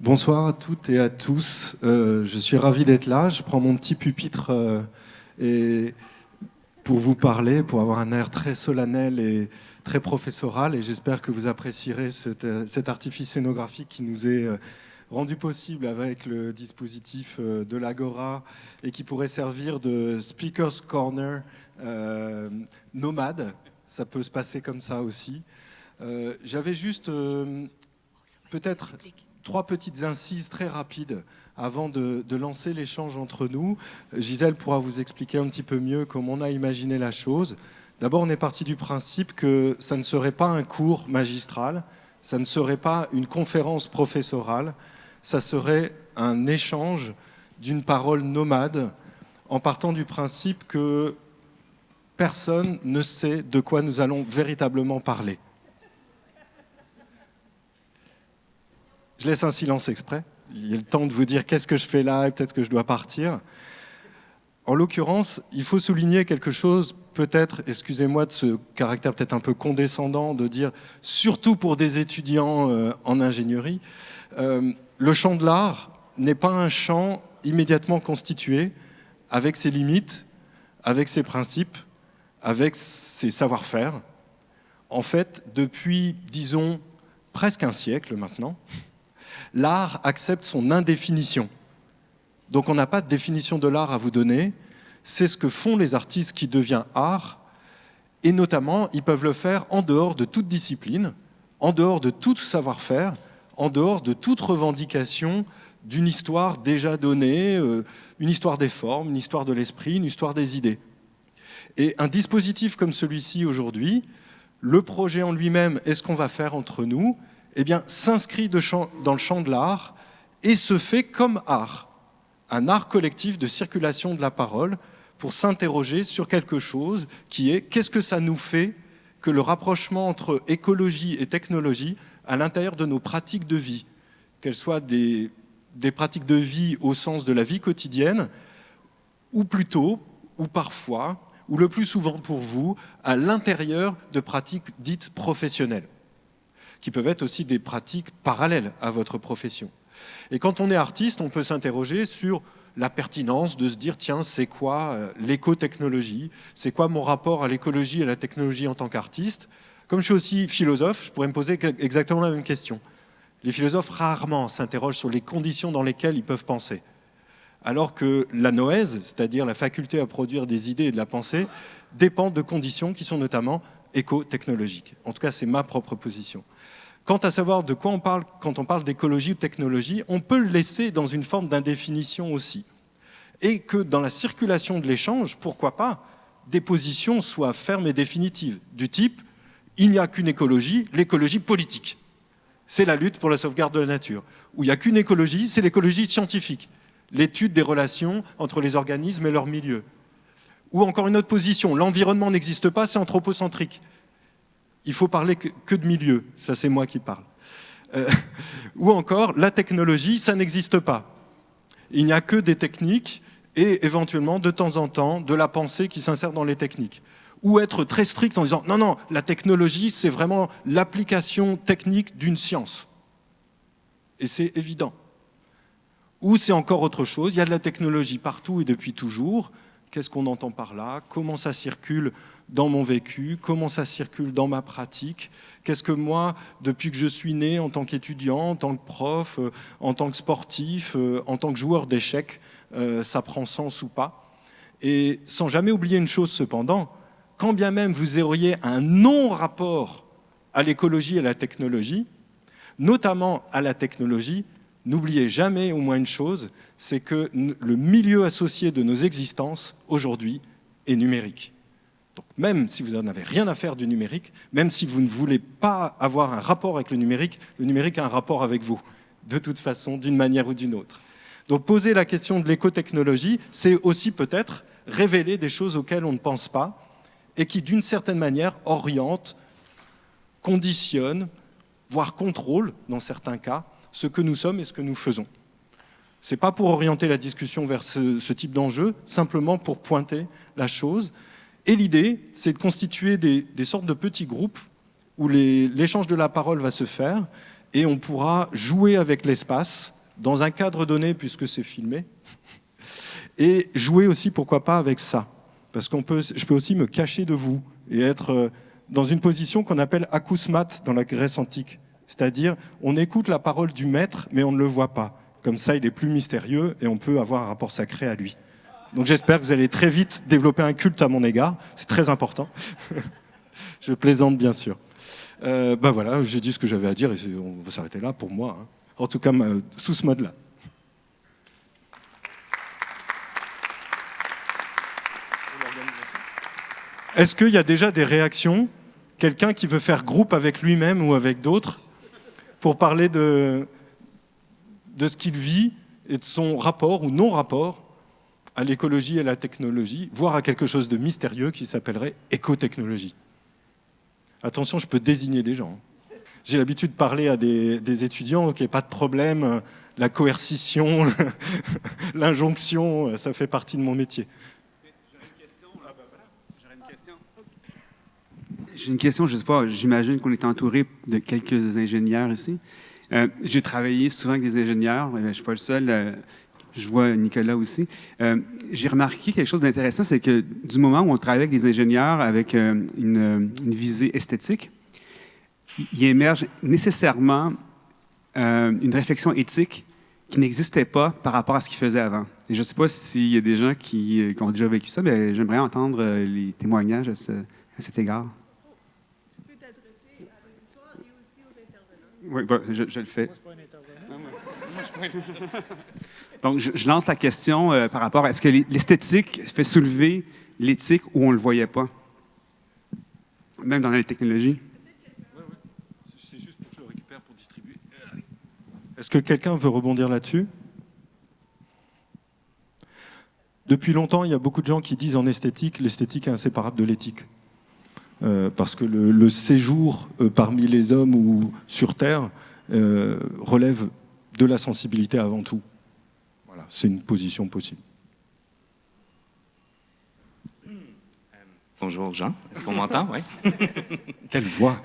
Bonsoir à toutes et à tous. Je suis ravi d'être là. Je prends mon petit pupitre et pour vous parler, pour avoir un air très solennel et très professoral. Et j'espère que vous apprécierez cet artifice scénographique qui nous est rendu possible avec le dispositif de l'Agora et qui pourrait servir de Speaker's Corner nomade. Ça peut se passer comme ça aussi. J'avais juste peut-être 3 petites incises très rapides avant de lancer l'échange entre nous. Gisèle pourra vous expliquer un petit peu mieux comment on a imaginé la chose. D'abord, on est parti du principe que ça ne serait pas un cours magistral, ça ne serait pas une conférence professorale, ça serait un échange d'une parole nomade en partant du principe que personne ne sait de quoi nous allons véritablement parler. Je laisse un silence exprès. Il y a le temps de vous dire qu'est-ce que je fais là et peut-être que je dois partir. En l'occurrence, il faut souligner quelque chose, peut-être, excusez-moi de ce caractère peut-être un peu condescendant, de dire, surtout pour des étudiants en ingénierie, le champ de l'art n'est pas un champ immédiatement constitué avec ses limites, avec ses principes, avec ses savoir-faire. En fait, depuis, disons, presque un siècle maintenant, l'art accepte son indéfinition. Donc on n'a pas de définition de l'art à vous donner, c'est ce que font les artistes qui devient art, et notamment ils peuvent le faire en dehors de toute discipline, en dehors de tout savoir-faire, en dehors de toute revendication d'une histoire déjà donnée, une histoire des formes, une histoire de l'esprit, une histoire des idées. Et un dispositif comme celui-ci aujourd'hui, le projet en lui-même et ce qu'on va faire entre nous, eh bien, s'inscrit dans le champ de l'art et se fait comme art, un art collectif de circulation de la parole pour s'interroger sur quelque chose qui est qu'est-ce que ça nous fait que le rapprochement entre écologie et technologie à l'intérieur de nos pratiques de vie, qu'elles soient des pratiques de vie au sens de la vie quotidienne, ou plutôt, ou parfois, ou le plus souvent pour vous, à l'intérieur de pratiques dites professionnelles, qui peuvent être aussi des pratiques parallèles à votre profession. Et quand on est artiste, on peut s'interroger sur la pertinence de se dire, tiens, c'est quoi l'éco-technologie? C'est quoi mon rapport à l'écologie et à la technologie en tant qu'artiste? Comme je suis aussi philosophe, je pourrais me poser exactement la même question. Les philosophes rarement s'interrogent sur les conditions dans lesquelles ils peuvent penser. Alors que la noèse, c'est-à-dire la faculté à produire des idées et de la pensée, dépend de conditions qui sont notamment éco-technologiques. En tout cas, c'est ma propre position. Quant à savoir de quoi on parle quand on parle d'écologie ou de technologie, on peut le laisser dans une forme d'indéfinition aussi. Et que dans la circulation de l'échange, pourquoi pas, des positions soient fermes et définitives, du type « il n'y a qu'une écologie, l'écologie politique ». C'est la lutte pour la sauvegarde de la nature. Ou il n'y a qu'une écologie, c'est l'écologie scientifique, l'étude des relations entre les organismes et leur milieu. Ou encore une autre position, l'environnement n'existe pas, c'est anthropocentrique. Il faut parler que de milieu, ça c'est moi qui parle. Ou encore, la technologie, ça n'existe pas. Il n'y a que des techniques et éventuellement, de temps en temps, de la pensée qui s'insère dans les techniques. Ou être très strict en disant, non, non, la technologie, c'est vraiment l'application technique d'une science. Et c'est évident. Ou c'est encore autre chose, il y a de la technologie partout et depuis toujours. Qu'est-ce qu'on entend par là? Comment ça circule dans mon vécu? Comment ça circule dans ma pratique? Qu'est-ce que moi, depuis que je suis né, en tant qu'étudiant, en tant que prof, en tant que sportif, en tant que joueur d'échecs, ça prend sens ou pas? Et sans jamais oublier une chose cependant, quand bien même vous auriez un non-rapport à l'écologie et à la technologie, notamment à la technologie, n'oubliez jamais au moins une chose, c'est que le milieu associé de nos existences, aujourd'hui, est numérique. Donc même si vous n'en avez rien à faire du numérique, même si vous ne voulez pas avoir un rapport avec le numérique a un rapport avec vous, de toute façon, d'une manière ou d'une autre. Donc poser la question de l'écotechnologie, c'est aussi peut-être révéler des choses auxquelles on ne pense pas et qui, d'une certaine manière, orientent, conditionnent, voire contrôlent, dans certains cas, ce que nous sommes et ce que nous faisons. Ce n'est pas pour orienter la discussion vers ce type d'enjeu, simplement pour pointer la chose. Et l'idée, c'est de constituer des sortes de petits groupes où l'échange de la parole va se faire et on pourra jouer avec l'espace dans un cadre donné, puisque c'est filmé, et jouer aussi, pourquoi pas, avec ça. Parce je peux aussi me cacher de vous et être dans une position qu'on appelle acousmate dans la Grèce antique. C'est-à-dire, on écoute la parole du maître, mais on ne le voit pas. Comme ça, il est plus mystérieux et on peut avoir un rapport sacré à lui. Donc j'espère que vous allez très vite développer un culte à mon égard. C'est très important. Je plaisante, bien sûr. Voilà, j'ai dit ce que j'avais à dire et on va s'arrêter là pour moi. Hein. En tout cas, sous ce mode-là. Est-ce qu'il y a déjà des réactions? Quelqu'un qui veut faire groupe avec lui-même ou avec d'autres pour parler de ce qu'il vit et de son rapport ou non-rapport à l'écologie et à la technologie, voire à quelque chose de mystérieux qui s'appellerait écotechnologie. Attention, je peux désigner des gens. J'ai l'habitude de parler à des étudiants, qu'il n'y ait pas de problème, la coercition, l'injonction, ça fait partie de mon métier. J'ai une question, je ne sais pas, j'imagine qu'on est entouré de quelques ingénieurs ici. J'ai travaillé souvent avec des ingénieurs, je ne suis pas le seul, je vois Nicolas aussi. J'ai remarqué quelque chose d'intéressant, c'est que du moment où on travaille avec des ingénieurs avec une visée esthétique, il émerge nécessairement une réflexion éthique qui n'existait pas par rapport à ce qu'ils faisaient avant. Et je ne sais pas s'il y a des gens qui ont déjà vécu ça, mais j'aimerais entendre les témoignages à cet égard. Oui, bon, je le fais. Donc, je lance la question par rapport à est-ce que l'esthétique fait soulever l'éthique où on ne le voyait pas, même dans les technologies? Oui. C'est juste pour que je le récupère pour distribuer. Est-ce que quelqu'un veut rebondir là-dessus? Depuis longtemps, il y a beaucoup de gens qui disent en esthétique, l'esthétique est inséparable de l'éthique. Parce que le séjour parmi les hommes ou sur Terre relève de la sensibilité avant tout. Voilà, c'est une position possible. Bonjour Jean, est-ce qu'on m'entend? Oui. Quelle voix!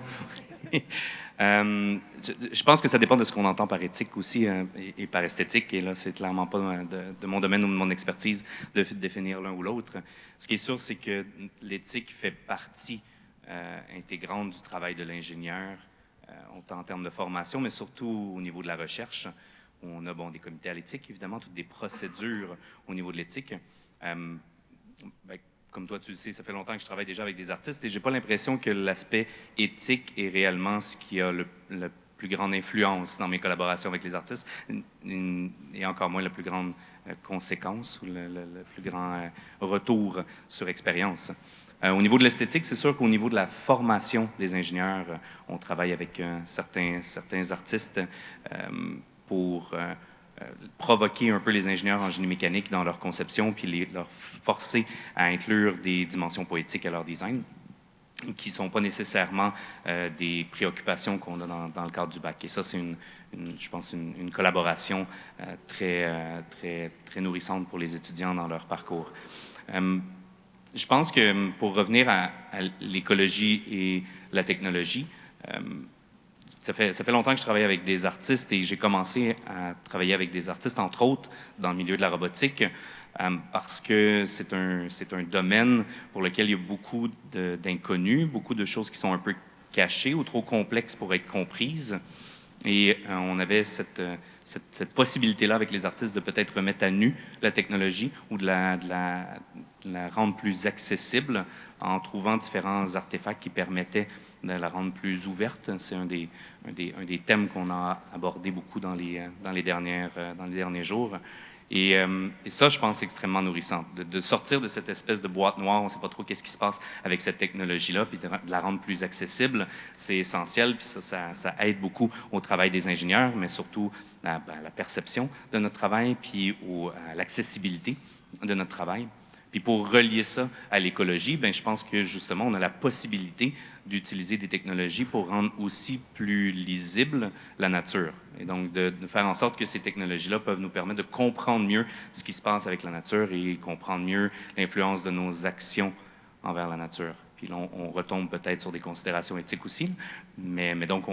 Je pense que ça dépend de ce qu'on entend par éthique aussi et par esthétique. Et là, c'est clairement pas de mon domaine ou de mon expertise de définir l'un ou l'autre. Ce qui est sûr, c'est que l'éthique fait partie intégrante du travail de l'ingénieur, autant en termes de formation, mais surtout au niveau de la recherche, où on a des comités à l'éthique, évidemment, toutes des procédures au niveau de l'éthique. Comme toi, tu le sais, ça fait longtemps que je travaille déjà avec des artistes et j'ai pas l'impression que l'aspect éthique est réellement ce qui a la plus grande influence dans mes collaborations avec les artistes et encore moins la plus grande conséquence ou le plus grand retour sur expérience. Au niveau de l'esthétique, c'est sûr qu'au niveau de la formation des ingénieurs, on travaille avec certains artistes pour provoquer un peu les ingénieurs en génie mécanique dans leur conception, puis leur forcer à inclure des dimensions poétiques à leur design, qui ne sont pas nécessairement des préoccupations qu'on a dans le cadre du bac. Et ça, c'est je pense, une collaboration très nourrissante pour les étudiants dans leur parcours. Je pense que pour revenir à l'écologie et la technologie, ça fait longtemps que je travaille avec des artistes et j'ai commencé à travailler avec des artistes, entre autres, dans le milieu de la robotique, parce que c'est un domaine pour lequel il y a beaucoup d'inconnus, beaucoup de choses qui sont un peu cachées ou trop complexes pour être comprises. Et on avait cette possibilité-là avec les artistes de peut-être remettre à nu la technologie ou de la rendre plus accessible en trouvant différents artefacts qui permettaient de la rendre plus ouverte. C'est un des thèmes qu'on a abordé beaucoup dans les derniers jours. Et ça, je pense, c'est extrêmement nourrissant. De sortir de cette espèce de boîte noire, on ne sait pas trop qu'est-ce qui se passe avec cette technologie-là, puis de la rendre plus accessible, c'est essentiel, puis ça aide beaucoup au travail des ingénieurs, mais surtout à la perception de notre travail, puis à l'accessibilité de notre travail. Puis pour relier ça à l'écologie, je pense que justement, on a la possibilité d'utiliser des technologies pour rendre aussi plus lisible la nature. Et donc, de faire en sorte que ces technologies-là peuvent nous permettre de comprendre mieux ce qui se passe avec la nature et comprendre mieux l'influence de nos actions envers la nature. Puis là, on retombe peut-être sur des considérations éthiques aussi, mais donc,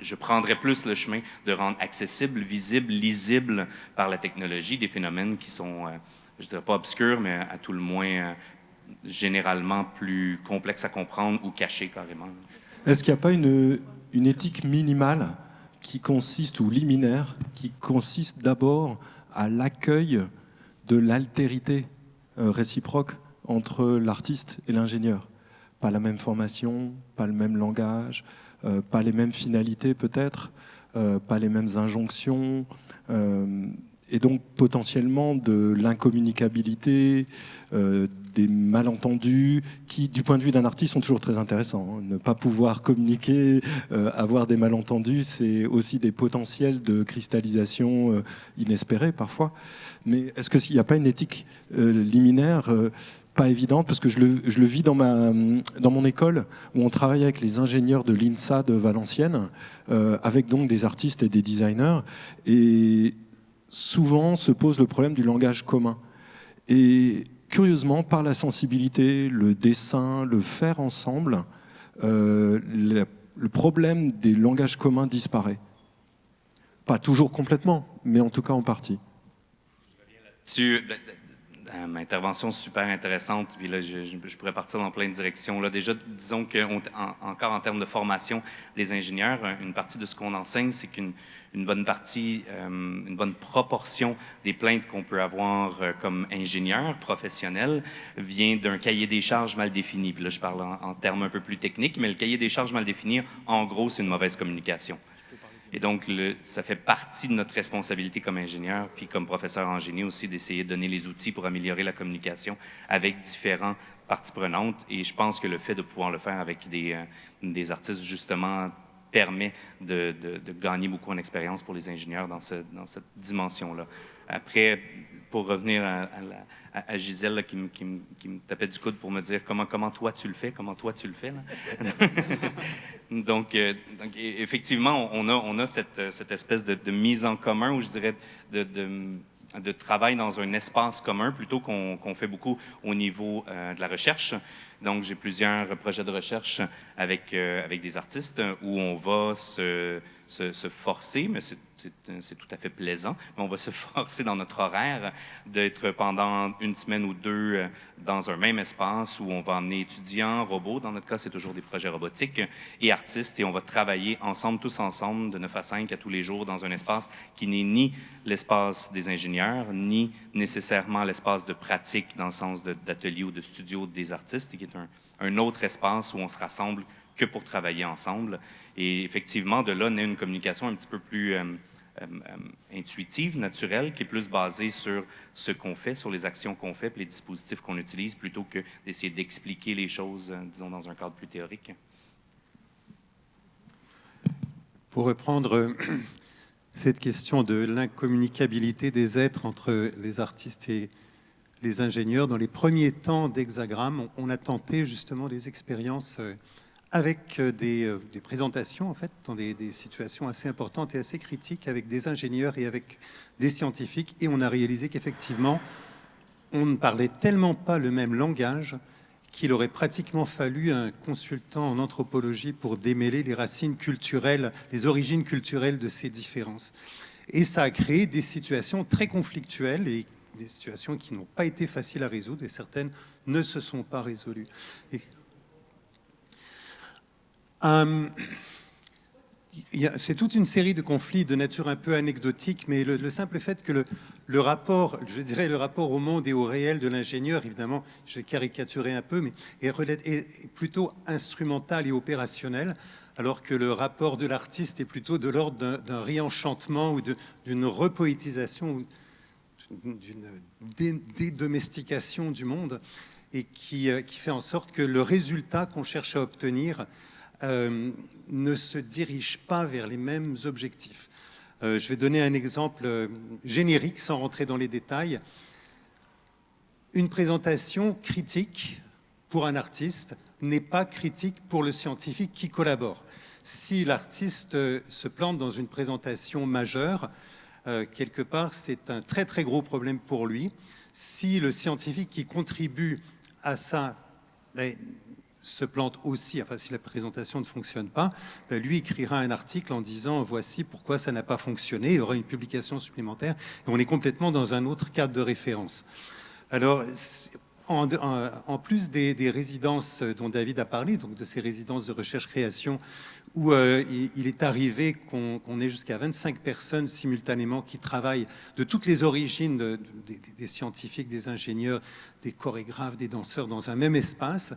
je prendrais plus le chemin de rendre accessible, visible, lisible par la technologie des phénomènes qui sont, je dirais pas obscurs, mais à tout le moins généralement plus complexes à comprendre ou cachés carrément. Est-ce qu'il n'y a pas une éthique minimale qui consiste, ou liminaire, qui consiste d'abord à l'accueil de l'altérité réciproque entre l'artiste et l'ingénieur? Pas la même formation, pas le même langage, pas les mêmes finalités peut-être, pas les mêmes injonctions, et donc potentiellement de l'incommunicabilité, des malentendus qui, du point de vue d'un artiste, sont toujours très intéressants. Ne pas pouvoir communiquer, avoir des malentendus, c'est aussi des potentiels de cristallisation inespérés parfois. Mais est-ce qu'il n'y a pas une éthique liminaire pas évidente, parce que je le vis dans mon école, où on travaille avec les ingénieurs de l'INSA de Valenciennes, avec donc des artistes et des designers, et souvent se pose le problème du langage commun. Et curieusement, par la sensibilité, le dessin, le faire ensemble, le problème des langages communs disparaît. Pas toujours complètement, mais en tout cas en partie. Intervention super intéressante, puis là, je pourrais partir dans plein de directions. Là, déjà, disons qu'encore en termes de formation des ingénieurs, une partie de ce qu'on enseigne, c'est qu'une bonne partie, une bonne proportion des plaintes qu'on peut avoir comme ingénieur professionnel vient d'un cahier des charges mal défini. Puis là, je parle en termes un peu plus techniques, mais le cahier des charges mal défini, en gros, c'est une mauvaise communication. Et donc, ça fait partie de notre responsabilité comme ingénieur, puis comme professeur en génie aussi, d'essayer de donner les outils pour améliorer la communication avec différentes parties prenantes. Et je pense que le fait de pouvoir le faire avec des artistes, justement, permet de gagner beaucoup en expérience pour les ingénieurs dans cette dimension-là. Après, pour revenir à Gisèle là, qui me tapait du coude pour me dire comment toi tu le fais, là. Donc, effectivement, on a cette espèce de mise en commun, ou je dirais de travail dans un espace commun, plutôt qu'on fait beaucoup au niveau de la recherche. Donc, j'ai plusieurs projets de recherche avec des artistes où on va se forcer, mais c'est tout à fait plaisant, mais on va se forcer dans notre horaire d'être pendant une semaine ou deux dans un même espace où on va emmener étudiants, robots, dans notre cas, c'est toujours des projets robotiques, et artistes, et on va travailler ensemble, tous ensemble, de 9 à 5 à tous les jours, dans un espace qui n'est ni l'espace des ingénieurs, ni nécessairement l'espace de pratique dans le sens d'atelier ou de studio des artistes, qui est un autre espace où on se rassemble que pour travailler ensemble. Et effectivement, de là naît une communication un petit peu plus intuitive, naturelle, qui est plus basée sur ce qu'on fait, sur les actions qu'on fait, puis les dispositifs qu'on utilise, plutôt que d'essayer d'expliquer les choses, disons, dans un cadre plus théorique. Pour reprendre cette question de l'incommunicabilité des êtres entre les artistes et les ingénieurs, dans les premiers temps d'Hexagramme, on a tenté justement des expériences avec des présentations, en fait, dans des situations assez importantes et assez critiques, avec des ingénieurs et avec des scientifiques, et on a réalisé qu'effectivement, on ne parlait tellement pas le même langage qu'il aurait pratiquement fallu un consultant en anthropologie pour démêler les racines culturelles, les origines culturelles de ces différences. Et ça a créé des situations très conflictuelles et des situations qui n'ont pas été faciles à résoudre, et certaines ne se sont pas résolues. C'est toute une série de conflits de nature un peu anecdotique, mais le simple fait que le rapport, je dirais le rapport au monde et au réel de l'ingénieur, évidemment, je vais caricaturer un peu, mais est plutôt instrumental et opérationnel, alors que le rapport de l'artiste est plutôt de l'ordre d'un réenchantement ou d'une repoétisation, ou d'une dédomestication du monde, et qui fait en sorte que le résultat qu'on cherche à obtenir ne se dirige pas vers les mêmes objectifs. Je vais donner un exemple générique sans rentrer dans les détails. Une présentation critique pour un artiste n'est pas critique pour le scientifique qui collabore. Si l'artiste se plante dans une présentation majeure, quelque part, c'est un très très gros problème pour lui. Si le scientifique qui contribue à ça se plante aussi, enfin si la présentation ne fonctionne pas, ben, lui écrira un article en disant voici pourquoi ça n'a pas fonctionné, il y aura une publication supplémentaire et on est complètement dans un autre cadre de référence. Alors, en plus des résidences dont David a parlé, donc de ces résidences de recherche-création, où il est arrivé qu'on ait jusqu'à 25 personnes simultanément qui travaillent de toutes les origines, des scientifiques, des ingénieurs, des chorégraphes, des danseurs, dans un même espace.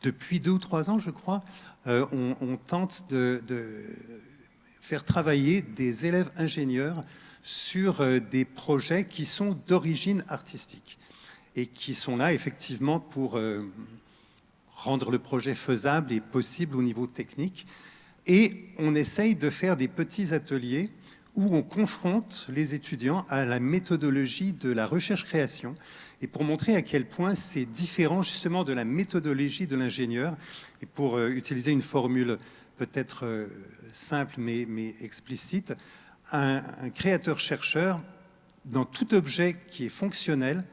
Depuis 2 ou 3 ans, je crois, on tente de faire travailler des élèves ingénieurs sur des projets qui sont d'origine artistique et qui sont là effectivement pour rendre le projet faisable et possible au niveau technique. Et on essaye de faire des petits ateliers où on confronte les étudiants à la méthodologie de la recherche-création et pour montrer à quel point c'est différent justement de la méthodologie de l'ingénieur. Et pour utiliser une formule peut-être simple mais explicite, un créateur-chercheur, dans tout objet qui est fonctionnel,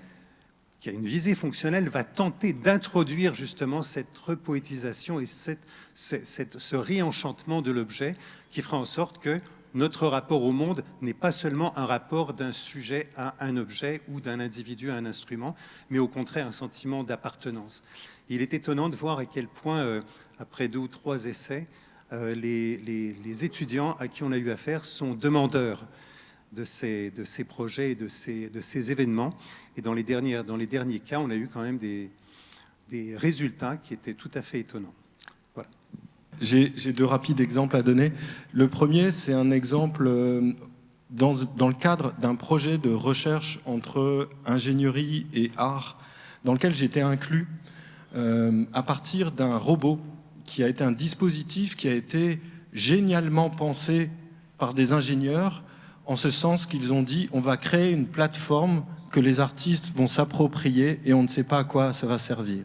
qui a une visée fonctionnelle, va tenter d'introduire justement cette repoétisation et ce réenchantement de l'objet qui fera en sorte que notre rapport au monde n'est pas seulement un rapport d'un sujet à un objet ou d'un individu à un instrument, mais au contraire un sentiment d'appartenance. Il est étonnant de voir à quel point, après 2 ou 3 essais, les étudiants à qui on a eu affaire sont demandeurs de ces projets et de ces événements. Et dans les derniers cas, on a eu quand même des résultats qui étaient tout à fait étonnants. Voilà. J'ai 2 rapides exemples à donner. Le premier, c'est un exemple dans le cadre d'un projet de recherche entre ingénierie et art, dans lequel j'étais inclus à partir d'un robot qui a été un dispositif qui a été génialement pensé par des ingénieurs, en ce sens qu'ils ont dit on va créer une plateforme que les artistes vont s'approprier et on ne sait pas à quoi ça va servir.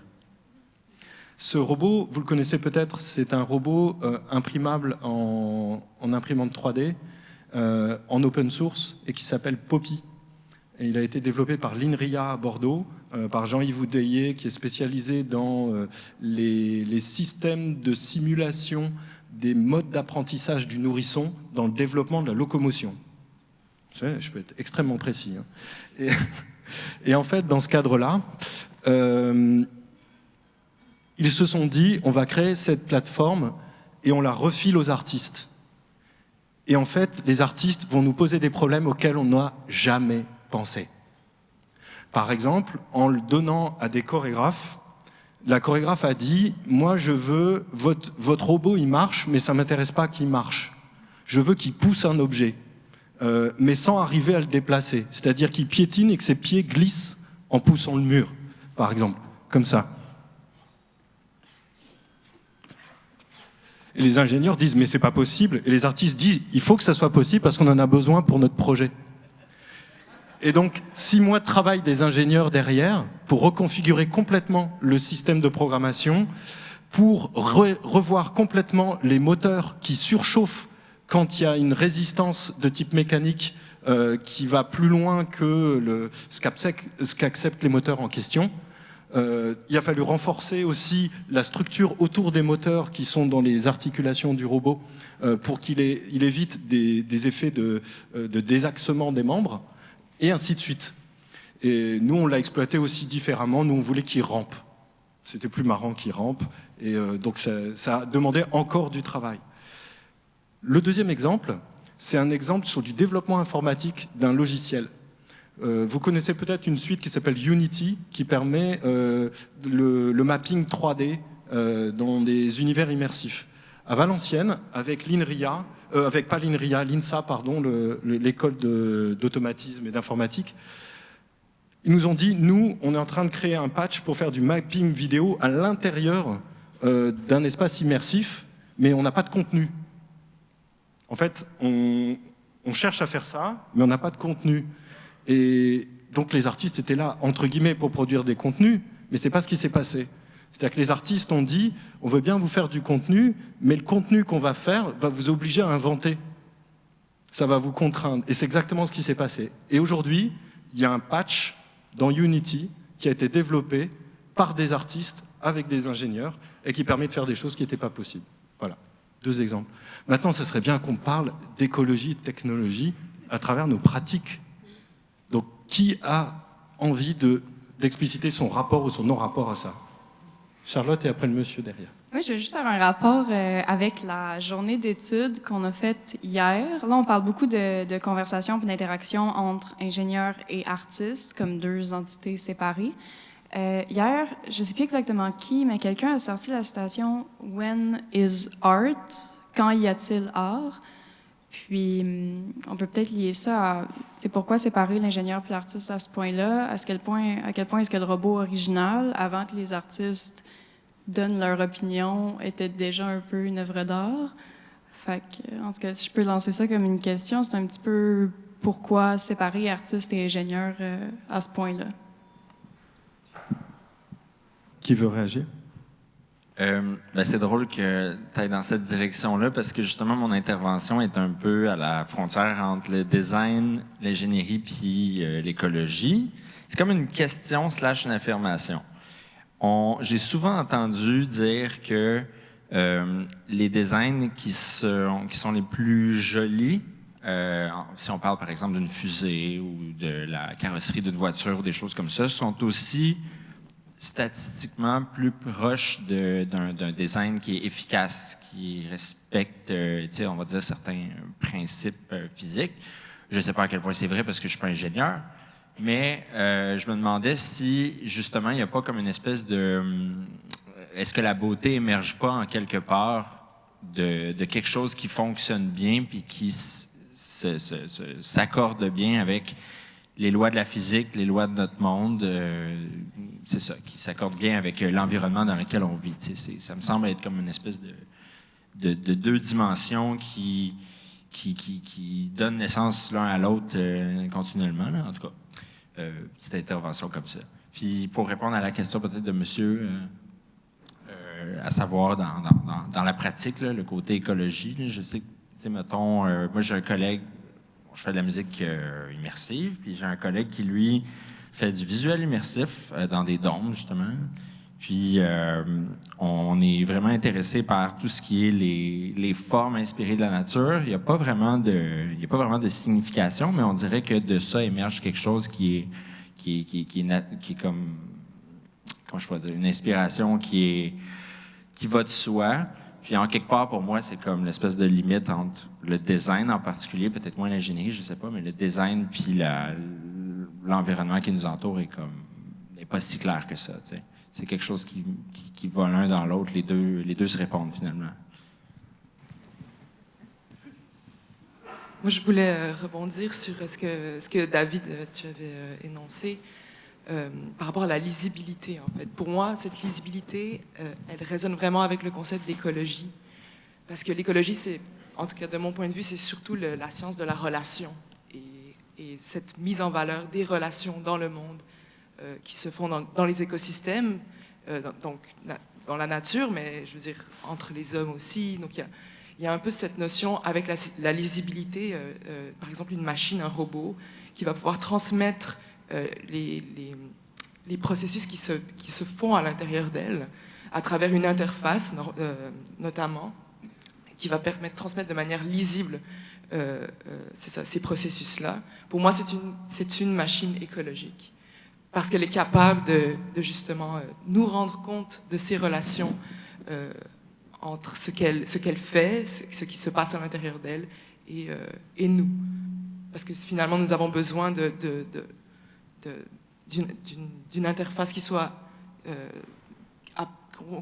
Ce robot, vous le connaissez peut-être, c'est un robot imprimable en imprimante 3D, en open source, et qui s'appelle Poppy. Et il a été développé par l'INRIA à Bordeaux, par Jean-Yves Oudéier, qui est spécialisé dans les systèmes de simulation des modes d'apprentissage du nourrisson dans le développement de la locomotion. Je peux être extrêmement précis. Hein. Et en fait, dans ce cadre-là, ils se sont dit, on va créer cette plateforme et on la refile aux artistes. Et en fait, les artistes vont nous poser des problèmes auxquels on n'a jamais pensé. Par exemple, en le donnant à des chorégraphes, la chorégraphe a dit « Moi, je veux, votre robot, il marche, mais ça ne m'intéresse pas qu'il marche. Je veux qu'il pousse un objet, mais sans arriver à le déplacer. C'est-à-dire qu'il piétine et que ses pieds glissent en poussant le mur, par exemple, comme ça. » Et les ingénieurs disent « Mais c'est pas possible. » Et les artistes disent « Il faut que ça soit possible parce qu'on en a besoin pour notre projet. » Et donc, 6 mois de travail des ingénieurs derrière pour reconfigurer complètement le système de programmation, pour revoir complètement les moteurs qui surchauffent quand il y a une résistance de type mécanique qui va plus loin que ce qu'acceptent les moteurs en question. Il a fallu renforcer aussi la structure autour des moteurs qui sont dans les articulations du robot pour qu'il évite des effets de désaxement des membres. Et ainsi de suite. Et nous, on l'a exploité aussi différemment. Nous, on voulait qu'il rampe. C'était plus marrant qu'il rampe. Et donc, ça a demandé encore du travail. Le deuxième exemple, c'est un exemple sur du développement informatique d'un logiciel. Vous connaissez peut-être une suite qui s'appelle Unity, qui permet le mapping 3D dans des univers immersifs. À Valenciennes, avec l'INRIA, pas l'INRIA, l'INSA, pardon, l'école d'automatisme et d'informatique, ils nous ont dit, nous, on est en train de créer un patch pour faire du mapping vidéo à l'intérieur d'un espace immersif, mais on n'a pas de contenu. En fait, on cherche à faire ça, mais on n'a pas de contenu. Et donc les artistes étaient là, entre guillemets, pour produire des contenus, mais c'est pas ce qui s'est passé. C'est-à-dire que les artistes ont dit, on veut bien vous faire du contenu, mais le contenu qu'on va faire va vous obliger à inventer. Ça va vous contraindre. Et c'est exactement ce qui s'est passé. Et aujourd'hui, il y a un patch dans Unity qui a été développé par des artistes avec des ingénieurs et qui permet de faire des choses qui n'étaient pas possibles. Voilà, 2 exemples. Maintenant, ce serait bien qu'on parle d'écologie, de technologie à travers nos pratiques. Donc, qui a envie d'expliciter son rapport ou son non-rapport à ça? Charlotte et après le monsieur derrière. Oui, je veux juste faire un rapport avec la journée d'études qu'on a faite hier. Là, on parle beaucoup de conversations et d'interactions entre ingénieurs et artistes, comme 2 entités séparées. Hier, je ne sais plus exactement qui, mais quelqu'un a sorti la citation « When is art? Quand y a-t-il art? » Puis, on peut peut-être lier ça à pourquoi séparer l'ingénieur et l'artiste à ce point-là, à quel point est-ce que le robot original, avant que les artistes donnent leur opinion, était déjà un peu une œuvre d'art. Fait que, en tout cas, si je peux lancer ça comme une question, c'est un petit peu pourquoi séparer artistes et ingénieurs à ce point-là. Qui veut réagir? C'est drôle que tu ailles dans cette direction-là parce que justement, mon intervention est un peu à la frontière entre le design, l'ingénierie puis l'écologie. C'est comme une question / une affirmation. J'ai souvent entendu dire que les designs qui sont les plus jolis, si on parle par exemple d'une fusée ou de la carrosserie d'une voiture ou des choses comme ça, sont aussi statistiquement plus proche d'un design qui est efficace, qui respecte, on va dire, certains principes physiques. Je ne sais pas à quel point c'est vrai parce que je ne suis pas ingénieur, mais je me demandais si, justement, il n'y a pas comme une espèce de... Est-ce que la beauté émerge pas en quelque part de quelque chose qui fonctionne bien puis qui s'accorde bien avec les lois de la physique, les lois de notre monde, c'est ça, qui s'accordent bien avec l'environnement dans lequel on vit. Ça me semble être comme une espèce de 2 dimensions qui donnent naissance l'un à l'autre continuellement, là, en tout cas. Petite intervention comme ça. Puis pour répondre à la question peut-être de monsieur, à savoir dans la pratique, là, le côté écologie, là, je sais que, mettons, moi j'ai un collègue, je fais de la musique immersive, puis j'ai un collègue qui, lui, fait du visuel immersif dans des dômes, justement. Puis, on est vraiment intéressé par tout ce qui est les formes inspirées de la nature. Il n'y a pas vraiment de signification, mais on dirait que de ça émerge quelque chose qui est comme, comment je pourrais dire, une inspiration qui va de soi. Puis en quelque part, pour moi, c'est comme l'espèce de limite entre le design en particulier, peut-être moins l'ingénierie, je sais pas, mais le design puis l'environnement qui nous entoure est pas si clair que ça. T'sais. C'est quelque chose qui va l'un dans l'autre. Les deux se répondent finalement. Moi, je voulais rebondir sur ce que David, tu avais énoncé. Par rapport à la lisibilité, en fait. Pour moi, cette lisibilité, elle résonne vraiment avec le concept d'écologie. Parce que l'écologie, c'est, en tout cas de mon point de vue, c'est surtout la science de la relation. Et cette mise en valeur des relations dans le monde qui se font dans les écosystèmes, donc dans la nature, mais je veux dire entre les hommes aussi. Donc il y a un peu cette notion avec la lisibilité, par exemple une machine, un robot, qui va pouvoir transmettre les processus qui se font à l'intérieur d'elle, à travers une interface notamment, qui va permettre de transmettre de manière lisible ces processus-là. Pour moi, c'est une machine écologique, parce qu'elle est capable de justement nous rendre compte de ces relations entre ce qu'elle fait, ce qui se passe à l'intérieur d'elle, et nous. Parce que finalement, nous avons besoin d'une interface qui soit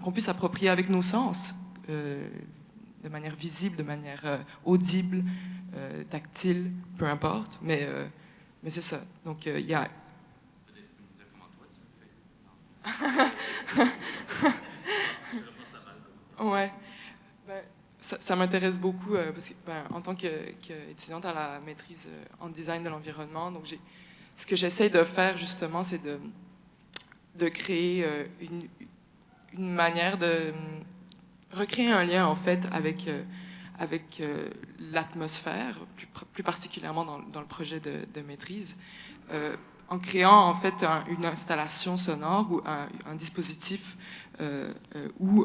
qu'on puisse approprier avec nos sens, de manière visible, de manière audible, tactile, peu importe, mais c'est ça. Donc il y a... Peut-être tu peux nous dire comment toi tu le fais. Ouais. Ça m'intéresse beaucoup parce que en tant qu'étudiante à la maîtrise en design de l'environnement, donc ce que j'essaie de faire justement, c'est de créer une manière de recréer un lien en fait avec l'atmosphère, plus particulièrement dans le projet de maîtrise, en créant en fait une installation sonore ou un dispositif où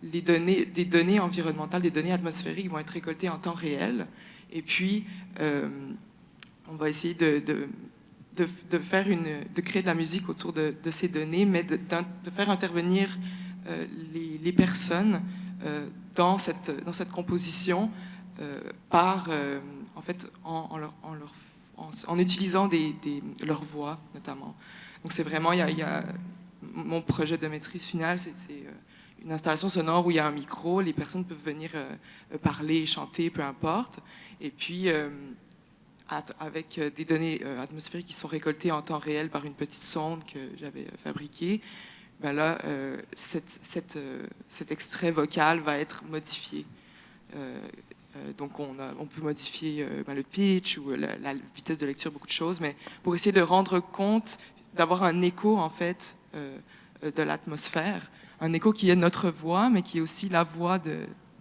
des données environnementales, des données atmosphériques vont être récoltées en temps réel. Et puis, on va essayer de créer de la musique autour de ces données, mais de faire intervenir les personnes dans cette composition en utilisant leur voix, notamment. Donc c'est vraiment, mon projet de maîtrise finale, c'est une installation sonore où il y a un micro, les personnes peuvent venir parler, chanter, peu importe, et puis avec des données atmosphériques qui sont récoltées en temps réel par une petite sonde que j'avais fabriquée, ben là, cet extrait vocal va être modifié. Donc on peut modifier le pitch ou la vitesse de lecture, beaucoup de choses, mais pour essayer de rendre compte, d'avoir un écho en fait de l'atmosphère, un écho qui est notre voix, mais qui est aussi la voix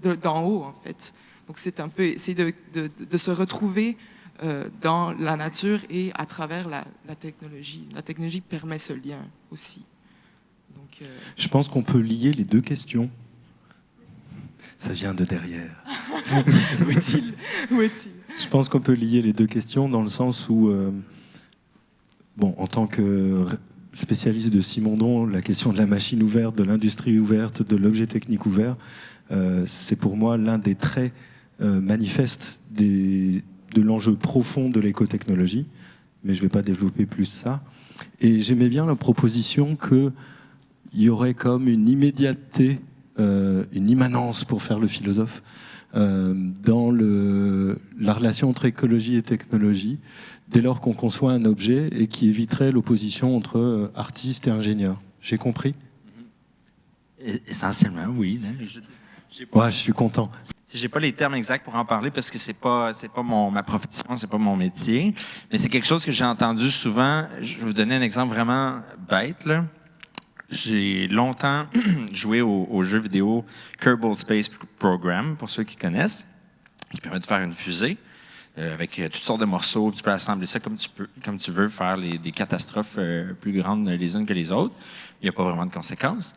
d'en haut en fait. Donc c'est un peu essayer de se retrouver dans la nature et à travers la technologie. La technologie permet ce lien aussi. Donc, je pense qu'on peut lier les deux questions. Ça vient de derrière. Où est-il ? Où est-il ? Je pense qu'on peut lier les deux questions dans le sens où, en tant que spécialiste de Simondon, la question de la machine ouverte, de l'industrie ouverte, de l'objet technique ouvert, c'est pour moi l'un des traits manifestes de l'enjeu profond de l'écotechnologie. Mais je ne vais pas développer plus ça. Et j'aimais bien la proposition qu'il y aurait comme une immédiateté, une immanence, pour faire le philosophe, dans la relation entre écologie et technologie, dès lors qu'on conçoit un objet, et qui éviterait l'opposition entre artiste et ingénieur. J'ai compris ? Essentiellement, oui. Hein. Je suis content. J'ai pas les termes exacts pour en parler parce que c'est pas ma profession, c'est pas mon métier, mais c'est quelque chose que j'ai entendu souvent. Je vais vous donner un exemple vraiment bête, là. J'ai longtemps joué au jeu vidéo Kerbal Space Program, pour ceux qui connaissent, qui permet de faire une fusée avec toutes sortes de morceaux. Tu peux assembler ça comme tu veux, faire des catastrophes plus grandes les unes que les autres. Il n'y a pas vraiment de conséquences.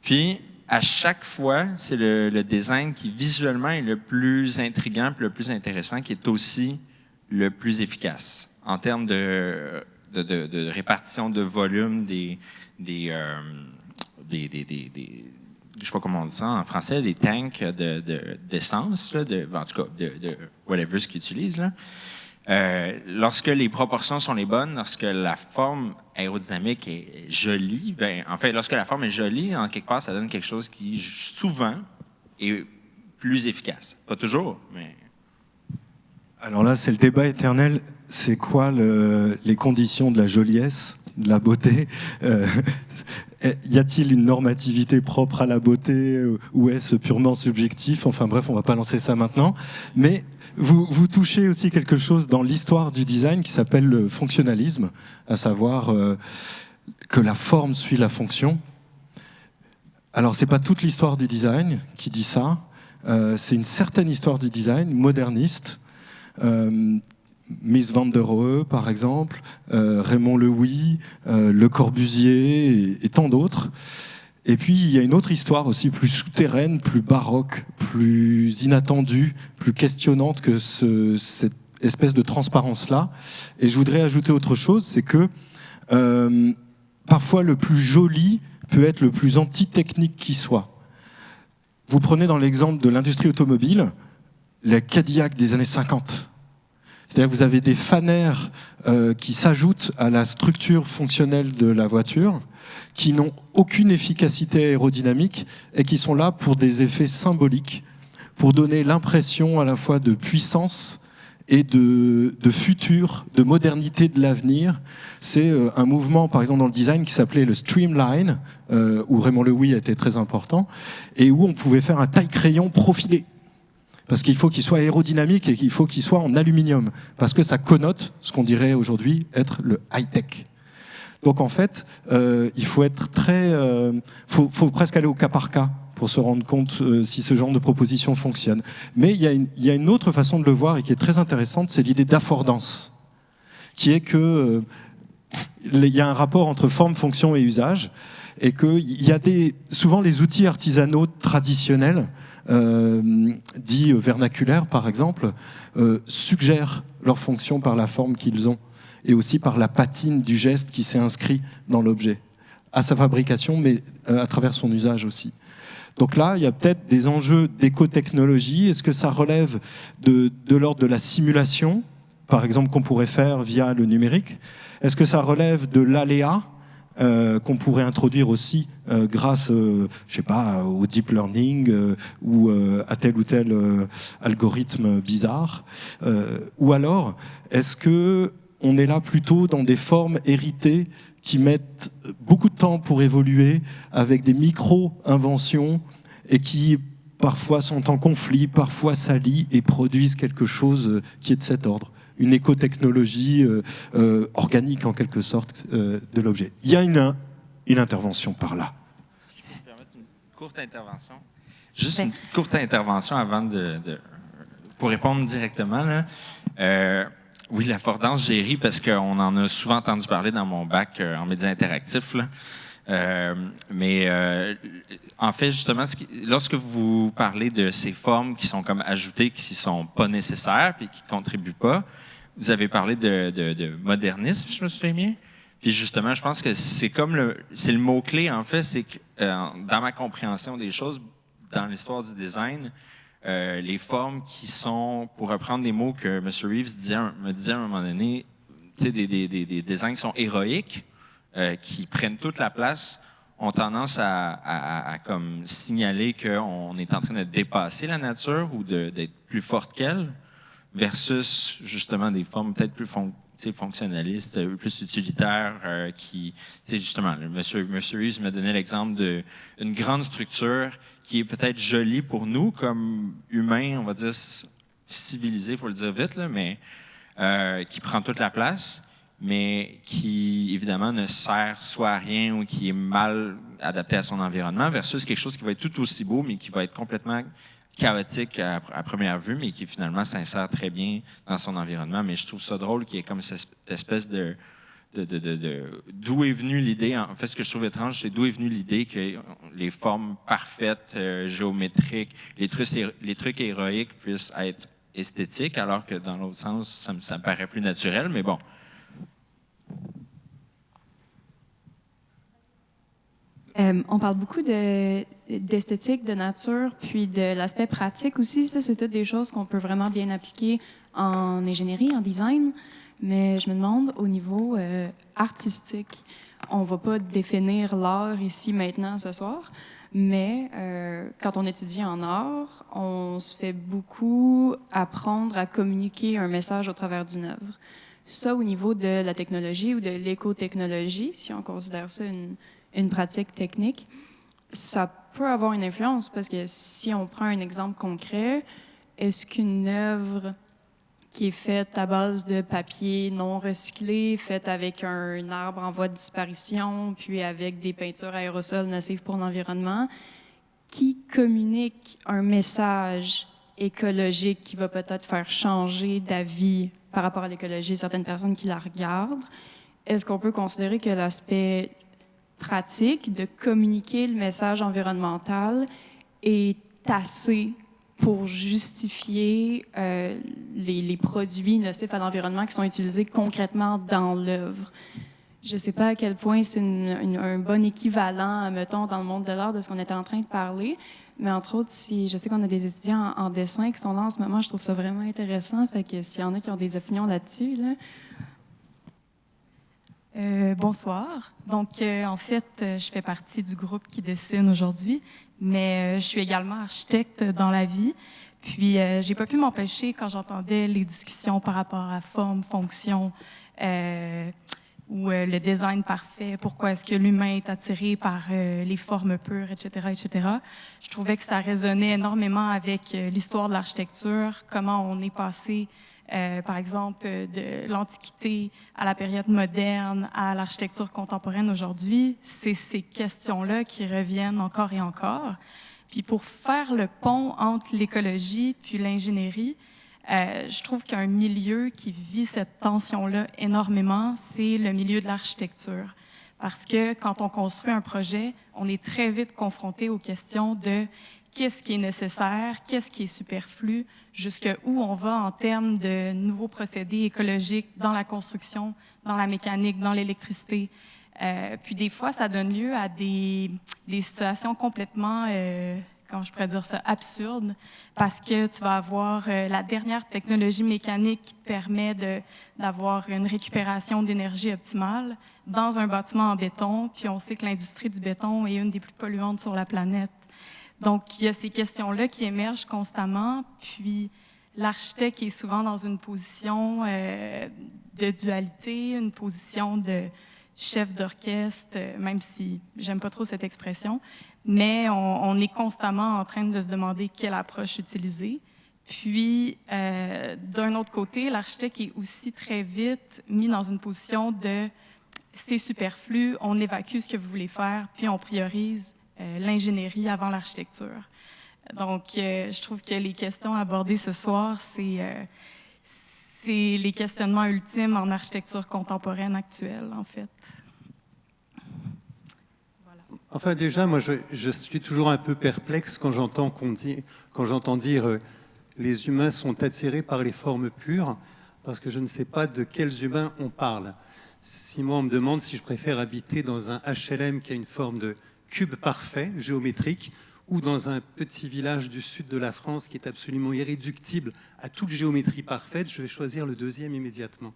Puis, à chaque fois, c'est le design qui visuellement est le plus intriguant et le plus intéressant, qui est aussi le plus efficace en termes de répartition de volume des je sais pas comment on dit ça en français, des tanks d'essence, en tout cas de whatever ce qu'ils utilisent là. Lorsque les proportions sont les bonnes, lorsque la forme aérodynamique est jolie, lorsque la forme est jolie, en quelque part, ça donne quelque chose qui, souvent, est plus efficace. Pas toujours, mais... Alors là, c'est le débat éternel. C'est quoi les conditions de la joliesse, de la beauté ? Y a-t-il une normativité propre à la beauté ou est-ce purement subjectif ? Enfin bref, on va pas lancer ça maintenant. Mais vous touchez aussi quelque chose dans l'histoire du design qui s'appelle le fonctionnalisme, à savoir que la forme suit la fonction. Alors c'est pas toute l'histoire du design qui dit ça, c'est une certaine histoire du design moderniste. Mies van der Rohe, par exemple, Raymond Loewy, Le Corbusier et tant d'autres. Et puis, il y a une autre histoire aussi plus souterraine, plus baroque, plus inattendue, plus questionnante que cette espèce de transparence-là. Et je voudrais ajouter autre chose, c'est que parfois le plus joli peut être le plus anti-technique qui soit. Vous prenez dans l'exemple de l'industrie automobile, la Cadillac des années 50. C'est-à-dire que vous avez des fanères qui s'ajoutent à la structure fonctionnelle de la voiture, qui n'ont aucune efficacité aérodynamique et qui sont là pour des effets symboliques, pour donner l'impression à la fois de puissance et de futur, de modernité de l'avenir. C'est un mouvement, par exemple, dans le design qui s'appelait le Streamline, où Raymond Loewy a été très important, et où on pouvait faire un taille-crayon profilé. Parce qu'il faut qu'il soit aérodynamique et qu'il faut qu'il soit en aluminium. Parce que ça connote ce qu'on dirait aujourd'hui être le high-tech. Donc en fait, il faut être faut presque aller au cas par cas pour se rendre compte si ce genre de proposition fonctionne. Mais il y a une autre façon de le voir et qui est très intéressante, c'est l'idée d'affordance. qui est que il y a un rapport entre forme, fonction et usage, et qu'il y a souvent les outils artisanaux traditionnels, dits vernaculaires par exemple, suggèrent leur fonction par la forme qu'ils ont, et aussi par la patine du geste qui s'est inscrit dans l'objet, à sa fabrication, mais à travers son usage aussi. Donc là, il y a peut-être des enjeux d'éco-technologie. Est-ce que ça relève de l'ordre de la simulation, par exemple, qu'on pourrait faire via le numérique? Est-ce que ça relève de l'aléa qu'on pourrait introduire aussi grâce, je sais pas, au deep learning ou à tel ou tel algorithme bizarre? Ou alors, est-ce que on est là plutôt dans des formes héritées qui mettent beaucoup de temps pour évoluer, avec des micro-inventions et qui parfois sont en conflit, parfois s'allient et produisent quelque chose qui est de cet ordre? Une éco-technologie organique en quelque sorte de l'objet. Il y a une intervention par là. Si je peux me permettre une courte intervention. Juste une petite courte intervention avant pour répondre directement. Là. Oui, l'affordance, j'ai ri parce qu'on en a souvent entendu parler dans mon bac en médias interactifs. Là. En fait, justement, lorsque vous parlez de ces formes qui sont comme ajoutées, qui ne sont pas nécessaires et qui ne contribuent pas, vous avez parlé de modernisme, je me souviens bien. Puis justement, je pense que c'est le mot-clé, en fait, c'est que dans ma compréhension des choses, dans l'histoire du design, les formes qui sont, pour reprendre les mots que M. Reeves me disait à un moment donné, des designs qui sont héroïques, qui prennent toute la place, ont tendance à comme signaler qu'on est en train de dépasser la nature ou d'être plus forte qu'elle, versus justement des formes peut-être plus fonctionnalistes, plus utilitaires, qui, justement, M. Reeves me donnait l'exemple d'une grande structure qui est peut-être jolie pour nous comme humains, on va dire civilisés, il faut le dire vite, là, mais qui prend toute la place, mais qui, évidemment, ne sert soit à rien ou qui est mal adapté à son environnement, versus quelque chose qui va être tout aussi beau, mais qui va être complètement chaotique à première vue, mais qui finalement s'insère très bien dans son environnement. Mais je trouve ça drôle qu'il y ait comme cette espèce d'où est venue l'idée. En fait, ce que je trouve étrange, c'est d'où est venue l'idée que les formes parfaites, géométriques, les trucs héroïques puissent être esthétiques, alors que dans l'autre sens, ça me paraît plus naturel, mais bon. On parle beaucoup d'esthétique, de nature, puis de l'aspect pratique aussi. Ça, c'est toutes des choses qu'on peut vraiment bien appliquer en ingénierie, en design. Mais je me demande, au niveau artistique, on va pas définir l'art ici, maintenant, ce soir, mais quand on étudie en art, on se fait beaucoup apprendre à communiquer un message au travers d'une œuvre. Ça, au niveau de la technologie ou de l'éco-technologie, si on considère ça une pratique technique, ça peut avoir une influence parce que si on prend un exemple concret, est-ce qu'une œuvre qui est faite à base de papier non recyclé, faite avec un arbre en voie de disparition, puis avec des peintures aérosols nocives pour l'environnement, qui communique un message écologique qui va peut-être faire changer d'avis par rapport à l'écologie certaines personnes qui la regardent, est-ce qu'on peut considérer que l'aspect pratique de communiquer le message environnemental est assez pour justifier les produits nocifs à l'environnement qui sont utilisés concrètement dans l'œuvre? Je ne sais pas à quel point c'est un bon équivalent, mettons, dans le monde de l'art de ce qu'on était en train de parler, mais entre autres, je sais qu'on a des étudiants en dessin qui sont là en ce moment, je trouve ça vraiment intéressant, fait que s'il y en a qui ont des opinions là-dessus, là... Bonsoir. Donc, en fait, je fais partie du groupe qui dessine aujourd'hui, mais je suis également architecte dans la vie. Puis, j'ai pas pu m'empêcher, quand j'entendais les discussions par rapport à forme, fonction, ou le design parfait, pourquoi est-ce que l'humain est attiré par les formes pures, etc., etc. Je trouvais que ça résonnait énormément avec l'histoire de l'architecture, comment on est passé par exemple, de l'Antiquité à la période moderne, à l'architecture contemporaine aujourd'hui, c'est ces questions-là qui reviennent encore et encore. Puis pour faire le pont entre l'écologie puis l'ingénierie, Je trouve qu'un milieu qui vit cette tension-là énormément, c'est le milieu de l'architecture. Parce que quand on construit un projet, on est très vite confronté aux questions de qu'est-ce qui est nécessaire, qu'est-ce qui est superflu, jusqu'où on va en termes de nouveaux procédés écologiques dans la construction, dans la mécanique, dans l'électricité. Puis des fois, ça donne lieu à des situations complètement, comment je pourrais dire ça, absurdes, parce que tu vas avoir la dernière technologie mécanique qui te permet d'avoir une récupération d'énergie optimale dans un bâtiment en béton, puis on sait que l'industrie du béton est une des plus polluantes sur la planète. Donc, il y a ces questions-là qui émergent constamment, puis l'architecte est souvent dans une position de dualité, une position de chef d'orchestre, même si j'aime pas trop cette expression, mais on est constamment en train de se demander quelle approche utiliser. Puis, d'un autre côté, l'architecte est aussi très vite mis dans une position de c'est superflu, on évacue ce que vous voulez faire, puis on priorise l'ingénierie avant l'architecture. Donc, je trouve que les questions abordées ce soir, c'est les questionnements ultimes en architecture contemporaine actuelle, en fait. Voilà. Enfin, déjà, moi, je suis toujours un peu perplexe quand j'entends dire les humains sont attirés par les formes pures, parce que je ne sais pas de quels humains on parle. Si moi, on me demande si je préfère habiter dans un HLM qui a une forme de cube parfait, géométrique, ou dans un petit village du sud de la France qui est absolument irréductible à toute géométrie parfaite, je vais choisir le deuxième immédiatement.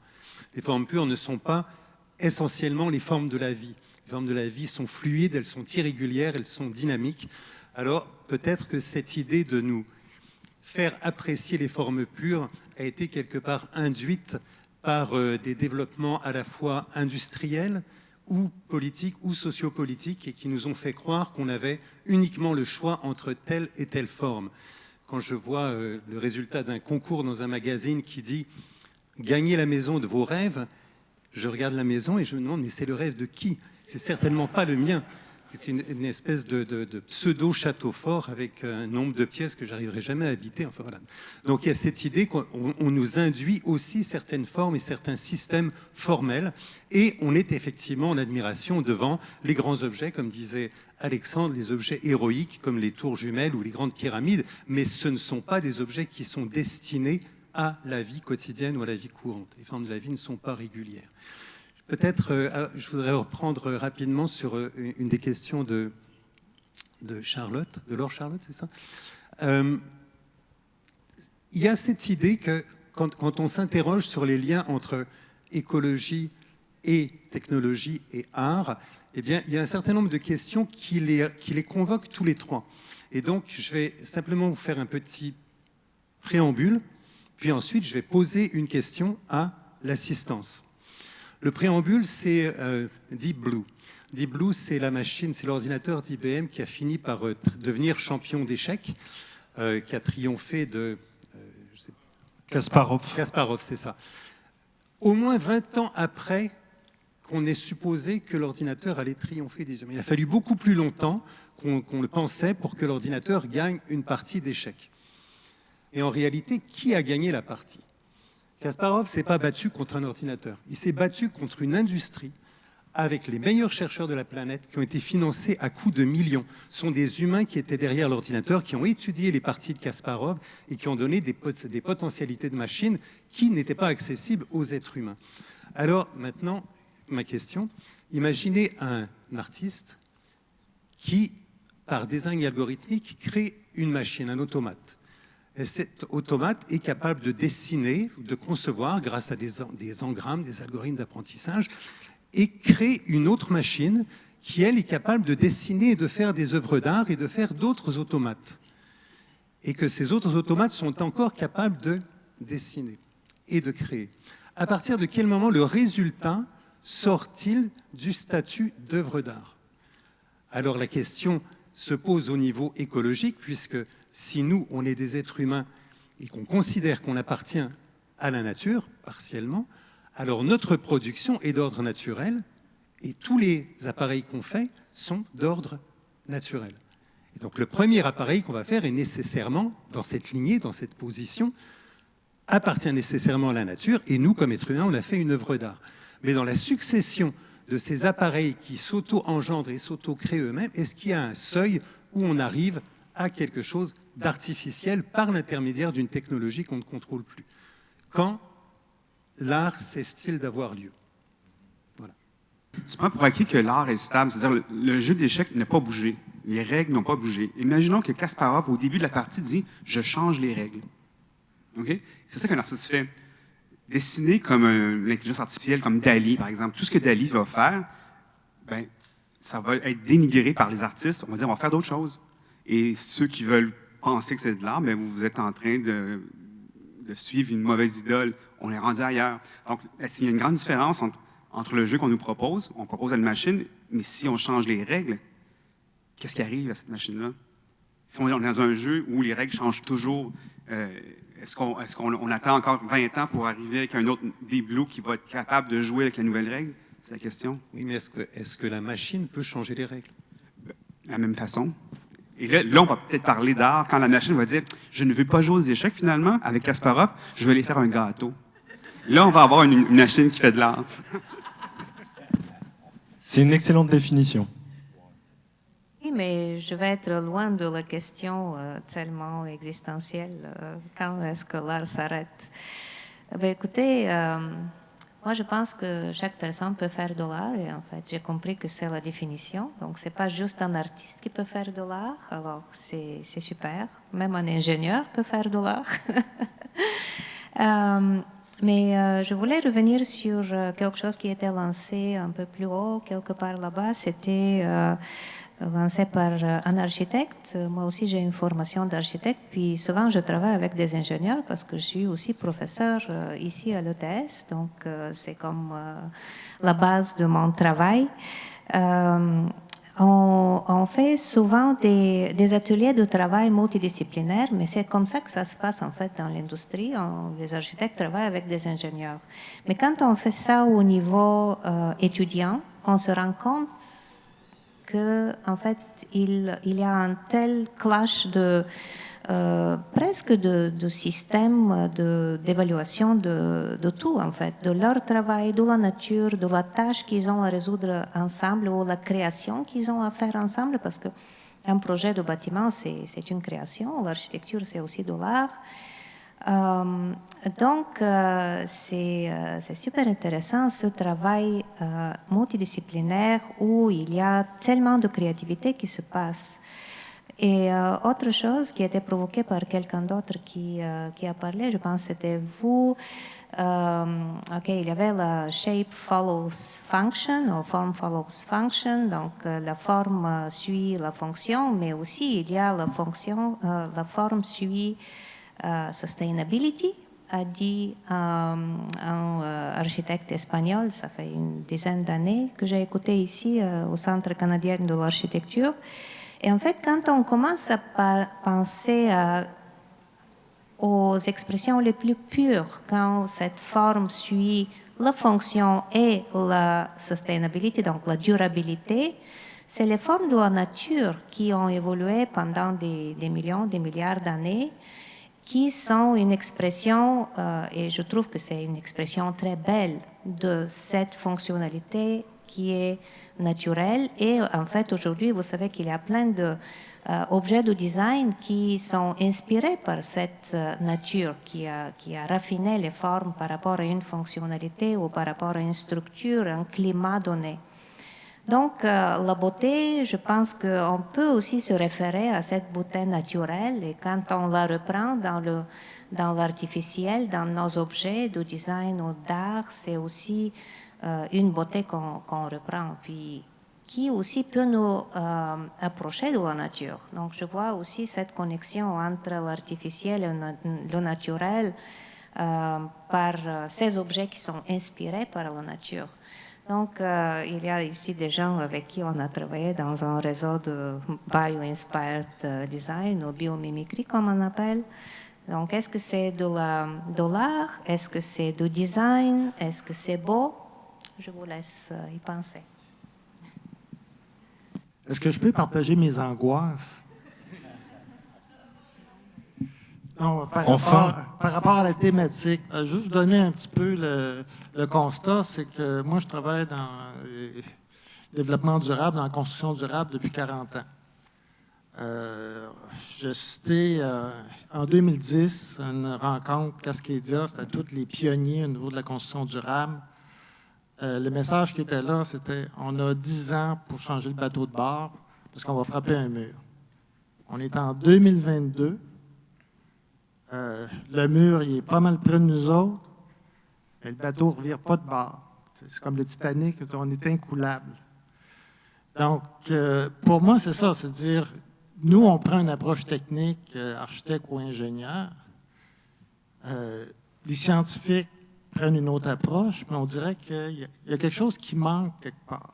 Les formes pures ne sont pas essentiellement les formes de la vie. Les formes de la vie sont fluides, elles sont irrégulières, elles sont dynamiques. Alors peut-être que cette idée de nous faire apprécier les formes pures a été quelque part induite par des développements à la fois industriels ou politiques ou sociopolitiques et qui nous ont fait croire qu'on avait uniquement le choix entre telle et telle forme. Quand je vois le résultat d'un concours dans un magazine qui dit « Gagnez la maison de vos rêves », je regarde la maison et je me demande « Mais c'est le rêve de qui ? C'est certainement pas le mien ». C'est une espèce de pseudo-château fort avec un nombre de pièces que j'arriverai jamais à habiter. Enfin, voilà. Donc il y a cette idée qu'on nous induit aussi certaines formes et certains systèmes formels. Et on est effectivement en admiration devant les grands objets, comme disait Alexandre, les objets héroïques comme les tours jumelles ou les grandes pyramides. Mais ce ne sont pas des objets qui sont destinés à la vie quotidienne ou à la vie courante. Les formes de la vie ne sont pas régulières. Peut-être, je voudrais reprendre rapidement sur une des questions de Charlotte, de Laure Charlotte, c'est ça ? Il y a cette idée que quand on s'interroge sur les liens entre écologie et technologie et art, eh bien, il y a un certain nombre de questions qui les convoquent tous les trois. Et donc, je vais simplement vous faire un petit préambule, puis ensuite, je vais poser une question à l'assistance. Le préambule, c'est Deep Blue. Deep Blue, c'est la machine, c'est l'ordinateur d'IBM qui a fini par devenir champion d'échecs, qui a triomphé de... Kasparov. Kasparov, c'est ça. Au moins 20 ans après qu'on ait supposé que l'ordinateur allait triompher des humains. Il a fallu beaucoup plus longtemps qu'on le pensait pour que l'ordinateur gagne une partie d'échecs. Et en réalité, qui a gagné la partie ? Kasparov ne s'est pas battu contre un ordinateur. Il s'est battu contre une industrie avec les meilleurs chercheurs de la planète qui ont été financés à coups de millions. Ce sont des humains qui étaient derrière l'ordinateur, qui ont étudié les parties de Kasparov et qui ont donné des potentialités de machines qui n'étaient pas accessibles aux êtres humains. Alors maintenant, ma question, imaginez un artiste qui, par design algorithmique, crée une machine, un automate. Et cet automate est capable de dessiner, de concevoir, grâce à des engrammes, des algorithmes d'apprentissage, et crée une autre machine qui, elle, est capable de dessiner et de faire des œuvres d'art et de faire d'autres automates. Et que ces autres automates sont encore capables de dessiner et de créer. À partir de quel moment le résultat sort-il du statut d'œuvre d'art ? Alors la question se pose au niveau écologique, puisque si nous, on est des êtres humains et qu'on considère qu'on appartient à la nature, partiellement, alors notre production est d'ordre naturel et tous les appareils qu'on fait sont d'ordre naturel. Et donc le premier appareil qu'on va faire est nécessairement, dans cette lignée, dans cette position, appartient nécessairement à la nature, et nous, comme êtres humains, on a fait une œuvre d'art. Mais dans la succession de ces appareils qui s'auto-engendrent et s'auto-créent eux-mêmes, est-ce qu'il y a un seuil où on arrive à quelque chose d'artificiel par l'intermédiaire d'une technologie qu'on ne contrôle plus? Quand l'art cesse-t-il d'avoir lieu? Voilà. Tu prends pour acquis que l'art est stable, c'est-à-dire le jeu d'échecs n'a pas bougé, les règles n'ont pas bougé. Imaginons que Kasparov, au début de la partie, dit « je change les règles ». Okay? C'est ça qu'un artiste fait. Dessiner comme l'intelligence artificielle, comme Dali, par exemple, tout ce que Dali va faire, ben, ça va être dénigré par les artistes. On va dire, on va faire d'autres choses. Et ceux qui veulent penser que c'est de l'art, ben, vous êtes en train de suivre une mauvaise idole. On est rendu ailleurs. Donc, il y a une grande différence entre le jeu qu'on nous propose, on propose à une machine, mais si on change les règles, qu'est-ce qui arrive à cette machine-là? Si on est dans un jeu où les règles changent toujours, est-ce qu'on attend encore 20 ans pour arriver avec un autre Deep Blue qui va être capable de jouer avec la nouvelle règle? C'est la question. Oui, mais est-ce que la machine peut changer les règles? De la même façon. Et là, on va peut-être parler d'art quand la machine va dire « Je ne veux pas jouer aux échecs, finalement, avec Kasparov, je vais aller faire un gâteau. » Là, on va avoir une machine qui fait de l'art. C'est une excellente définition. Oui, mais je vais être loin de la question tellement existentielle. Quand est-ce que l'art s'arrête? Ben, écoutez, moi je pense que chaque personne peut faire de l'art et en fait j'ai compris que c'est la définition. Donc c'est pas juste un artiste qui peut faire de l'art, alors c'est super. Même un ingénieur peut faire de l'art. Mais je voulais revenir sur quelque chose qui était lancé un peu plus haut, quelque part là-bas. C'était lancé par un architecte. Moi aussi, j'ai une formation d'architecte. Puis souvent, je travaille avec des ingénieurs parce que je suis aussi professeur ici à l'ETS. Donc, c'est comme la base de mon travail. On fait souvent des ateliers de travail multidisciplinaires, mais c'est comme ça que ça se passe en fait dans l'industrie. Les architectes travaillent avec des ingénieurs. Mais quand on fait ça au niveau étudiant, on se rend compte que en fait il y a un tel clash presque de système d'évaluation de tout, en fait, de leur travail, de la nature, de la tâche qu'ils ont à résoudre ensemble ou la création qu'ils ont à faire ensemble, parce qu'un projet de bâtiment, c'est une création, l'architecture, c'est aussi de l'art. Donc, c'est super intéressant ce travail multidisciplinaire où il y a tellement de créativité qui se passe. Et autre chose qui a été provoquée par quelqu'un d'autre qui a parlé, je pense que c'était vous. Il y avait la shape follows function, ou form follows function, donc la forme suit la fonction, mais aussi il y a la forme suit sustainability, a dit un architecte espagnol, ça fait une dizaine d'années que j'ai écouté ici au Centre canadien de l'architecture. Et en fait, quand on commence à penser aux expressions les plus pures, quand cette forme suit la fonction et la sustainability, donc la durabilité, c'est les formes de la nature qui ont évolué pendant des millions, des milliards d'années, qui sont une expression, et je trouve que c'est une expression très belle de cette fonctionnalité qui est naturelle. Et en fait, aujourd'hui, vous savez qu'il y a plein d'objets de design qui sont inspirés par cette nature qui a raffiné les formes par rapport à une fonctionnalité ou par rapport à une structure, un climat donné. Donc, la beauté, je pense qu'on peut aussi se référer à cette beauté naturelle et quand on la reprend dans l'artificiel, dans nos objets de design ou d'art, c'est aussi une beauté qu'on reprend, puis qui aussi peut nous approcher de la nature. Donc, je vois aussi cette connexion entre l'artificiel et le naturel par ces objets qui sont inspirés par la nature. Donc, il y a ici des gens avec qui on a travaillé dans un réseau de bio-inspired design ou biomimicry, comme on appelle. Donc, est-ce que c'est de l'art? Est-ce que c'est du design? Est-ce que c'est beau? Je vous laisse y penser. Est-ce que je peux partager mes angoisses? Non, Enfin. par rapport à la thématique, juste vous donner un petit peu le constat, c'est que moi, je travaille dans le développement durable, dans la construction durable depuis 40 ans. J'ai cité en 2010 une rencontre Cascadia, c'était tous les pionniers au niveau de la construction durable. Le message qui était là, c'était on a 10 ans pour changer le bateau de bord parce qu'on va frapper un mur. On est en 2022. Le mur, il est pas mal près de nous autres, mais le bateau ne revient pas de bord. C'est comme le Titanic, on est incoulable. Donc, pour moi, c'est ça, c'est dire, nous, on prend une approche technique, architecte ou ingénieur. Les scientifiques prennent une autre approche, mais on dirait qu'il y a quelque chose qui manque quelque part.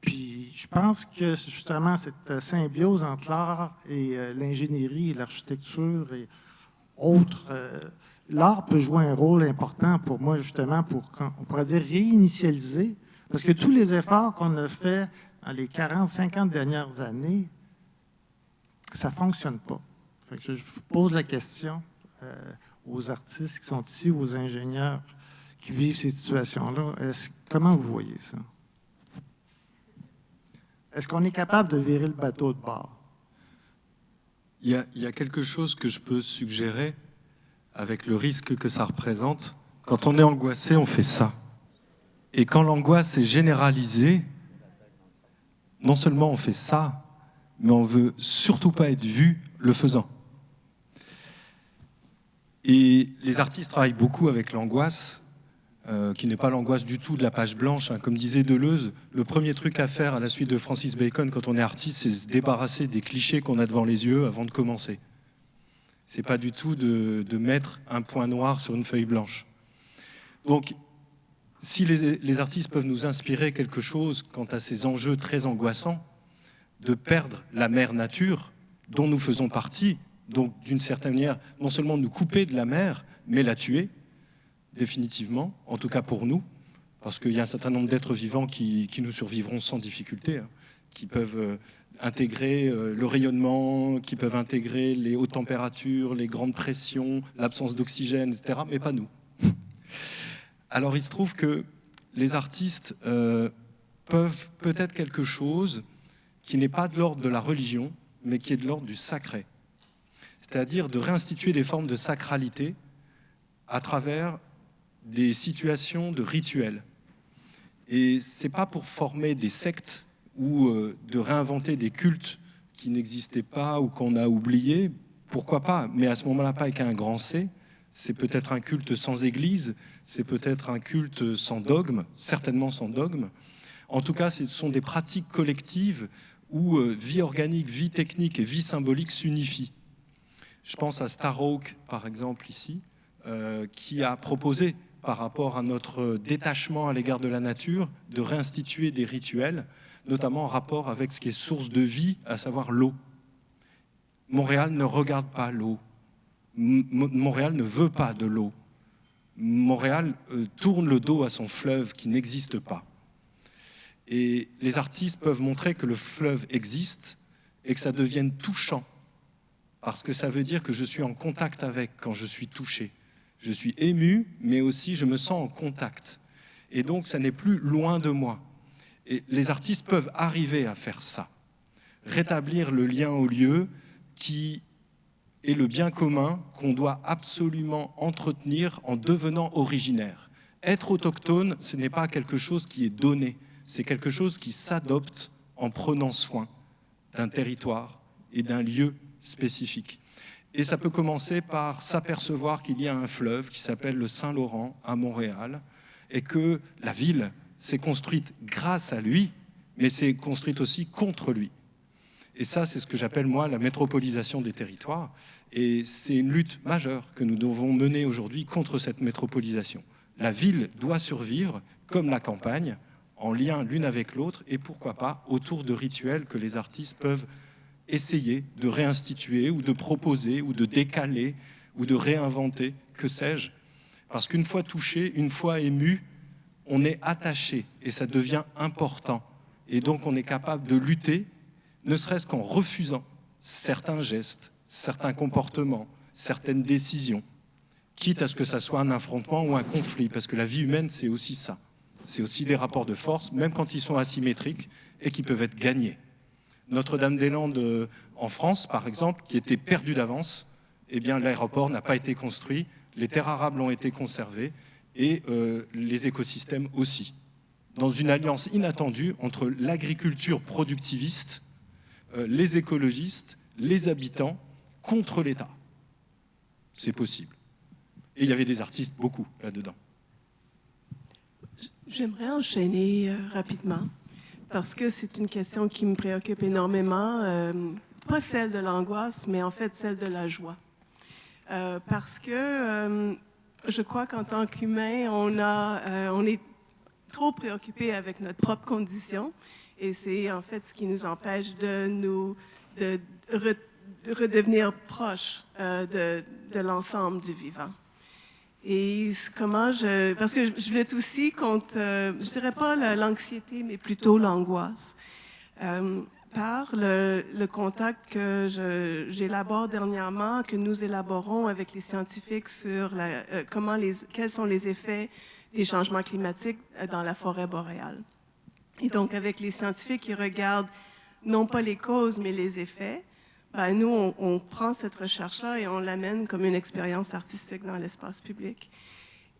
Puis, je pense que c'est justement cette symbiose entre l'art et l'ingénierie et l'architecture et autres. L'art peut jouer un rôle important pour moi, justement, pour, on pourrait dire, réinitialiser. Parce que tous les efforts qu'on a faits dans les 40, 50 dernières années, ça ne fonctionne pas. Fait que je vous pose la question aux artistes qui sont ici, aux ingénieurs qui vivent ces situations-là. Comment vous voyez ça? Est-ce qu'on est capable de virer le bateau de bord? Il y a quelque chose que je peux suggérer avec le risque que ça représente. Quand on est angoissé, on fait ça. Et quand l'angoisse est généralisée, non seulement on fait ça, mais on veut surtout pas être vu le faisant. Et les artistes travaillent beaucoup avec l'angoisse, qui n'est pas l'angoisse du tout de la page blanche. Comme disait Deleuze, le premier truc à faire à la suite de Francis Bacon quand on est artiste, c'est se débarrasser des clichés qu'on a devant les yeux avant de commencer. C'est pas du tout de mettre un point noir sur une feuille blanche. Donc, si les artistes peuvent nous inspirer quelque chose quant à ces enjeux très angoissants, de perdre la mère nature dont nous faisons partie, donc d'une certaine manière, non seulement nous couper de la mer, mais la tuer, définitivement, en tout cas pour nous, parce qu'il y a un certain nombre d'êtres vivants qui nous survivront sans difficulté, qui peuvent intégrer le rayonnement, qui peuvent intégrer les hautes températures, les grandes pressions, l'absence d'oxygène, etc., mais pas nous. Alors il se trouve que les artistes peuvent peut-être quelque chose qui n'est pas de l'ordre de la religion, mais qui est de l'ordre du sacré. C'est-à-dire de réinstituer des formes de sacralité à travers des situations de rituels. Et ce n'est pas pour former des sectes ou de réinventer des cultes qui n'existaient pas ou qu'on a oubliés, pourquoi pas, mais à ce moment-là pas avec un grand C. C'est peut-être un culte sans église, c'est peut-être un culte sans dogme, certainement sans dogme. En tout cas, ce sont des pratiques collectives où vie organique, vie technique et vie symbolique s'unifient. Je pense à Starhawk, par exemple, ici, qui a proposé, par rapport à notre détachement à l'égard de la nature, de réinstituer des rituels, notamment en rapport avec ce qui est source de vie, à savoir l'eau. Montréal ne regarde pas l'eau. Montréal ne veut pas de l'eau. Montréal tourne le dos à son fleuve qui n'existe pas. Et les artistes peuvent montrer que le fleuve existe et que ça devienne touchant. Parce que ça veut dire que je suis en contact avec quand je suis touché. Je suis ému, mais aussi je me sens en contact. Et donc, ça n'est plus loin de moi. Et les artistes peuvent arriver à faire ça. Rétablir le lien au lieu qui est le bien commun qu'on doit absolument entretenir en devenant originaire. Être autochtone, ce n'est pas quelque chose qui est donné. C'est quelque chose qui s'adopte en prenant soin d'un territoire et d'un lieu spécifique. Et ça peut commencer par s'apercevoir qu'il y a un fleuve qui s'appelle le Saint-Laurent à Montréal et que la ville s'est construite grâce à lui, mais s'est construite aussi contre lui. Et ça, c'est ce que j'appelle, moi, la métropolisation des territoires. Et c'est une lutte majeure que nous devons mener aujourd'hui contre cette métropolisation. La ville doit survivre, comme la campagne, en lien l'une avec l'autre, et pourquoi pas autour de rituels que les artistes peuvent essayer de réinstituer ou de proposer ou de décaler ou de réinventer, que sais-je. Parce qu'une fois touché, une fois ému, on est attaché et ça devient important. Et donc on est capable de lutter, ne serait-ce qu'en refusant certains gestes, certains comportements, certaines décisions, quitte à ce que ça soit un affrontement ou un conflit, parce que la vie humaine, c'est aussi ça. C'est aussi des rapports de force, même quand ils sont asymétriques et qui peuvent être gagnés. Notre-Dame-des-Landes en France, par exemple, qui était perdue d'avance, eh bien l'aéroport n'a pas été construit, les terres arables ont été conservées et les écosystèmes aussi. Dans une alliance inattendue entre l'agriculture productiviste, les écologistes, les habitants, contre l'État. C'est possible. Et il y avait des artistes, beaucoup, là-dedans. J'aimerais enchaîner rapidement, parce que c'est une question qui me préoccupe énormément, pas celle de l'angoisse, mais en fait celle de la joie. Parce que je crois qu'en tant qu'humain, on est trop préoccupé avec notre propre condition, et c'est en fait ce qui nous empêche de redevenir proche de l'ensemble du vivant. Et parce que je lutte aussi contre, je dirais pas l'anxiété, mais plutôt l'angoisse. Par le contact que j'élabore dernièrement, que nous élaborons avec les scientifiques sur quels sont les effets des changements climatiques dans la forêt boréale. Et donc, avec les scientifiques qui regardent non pas les causes, mais les effets, ben, nous, on prend cette recherche-là et on l'amène comme une expérience artistique dans l'espace public.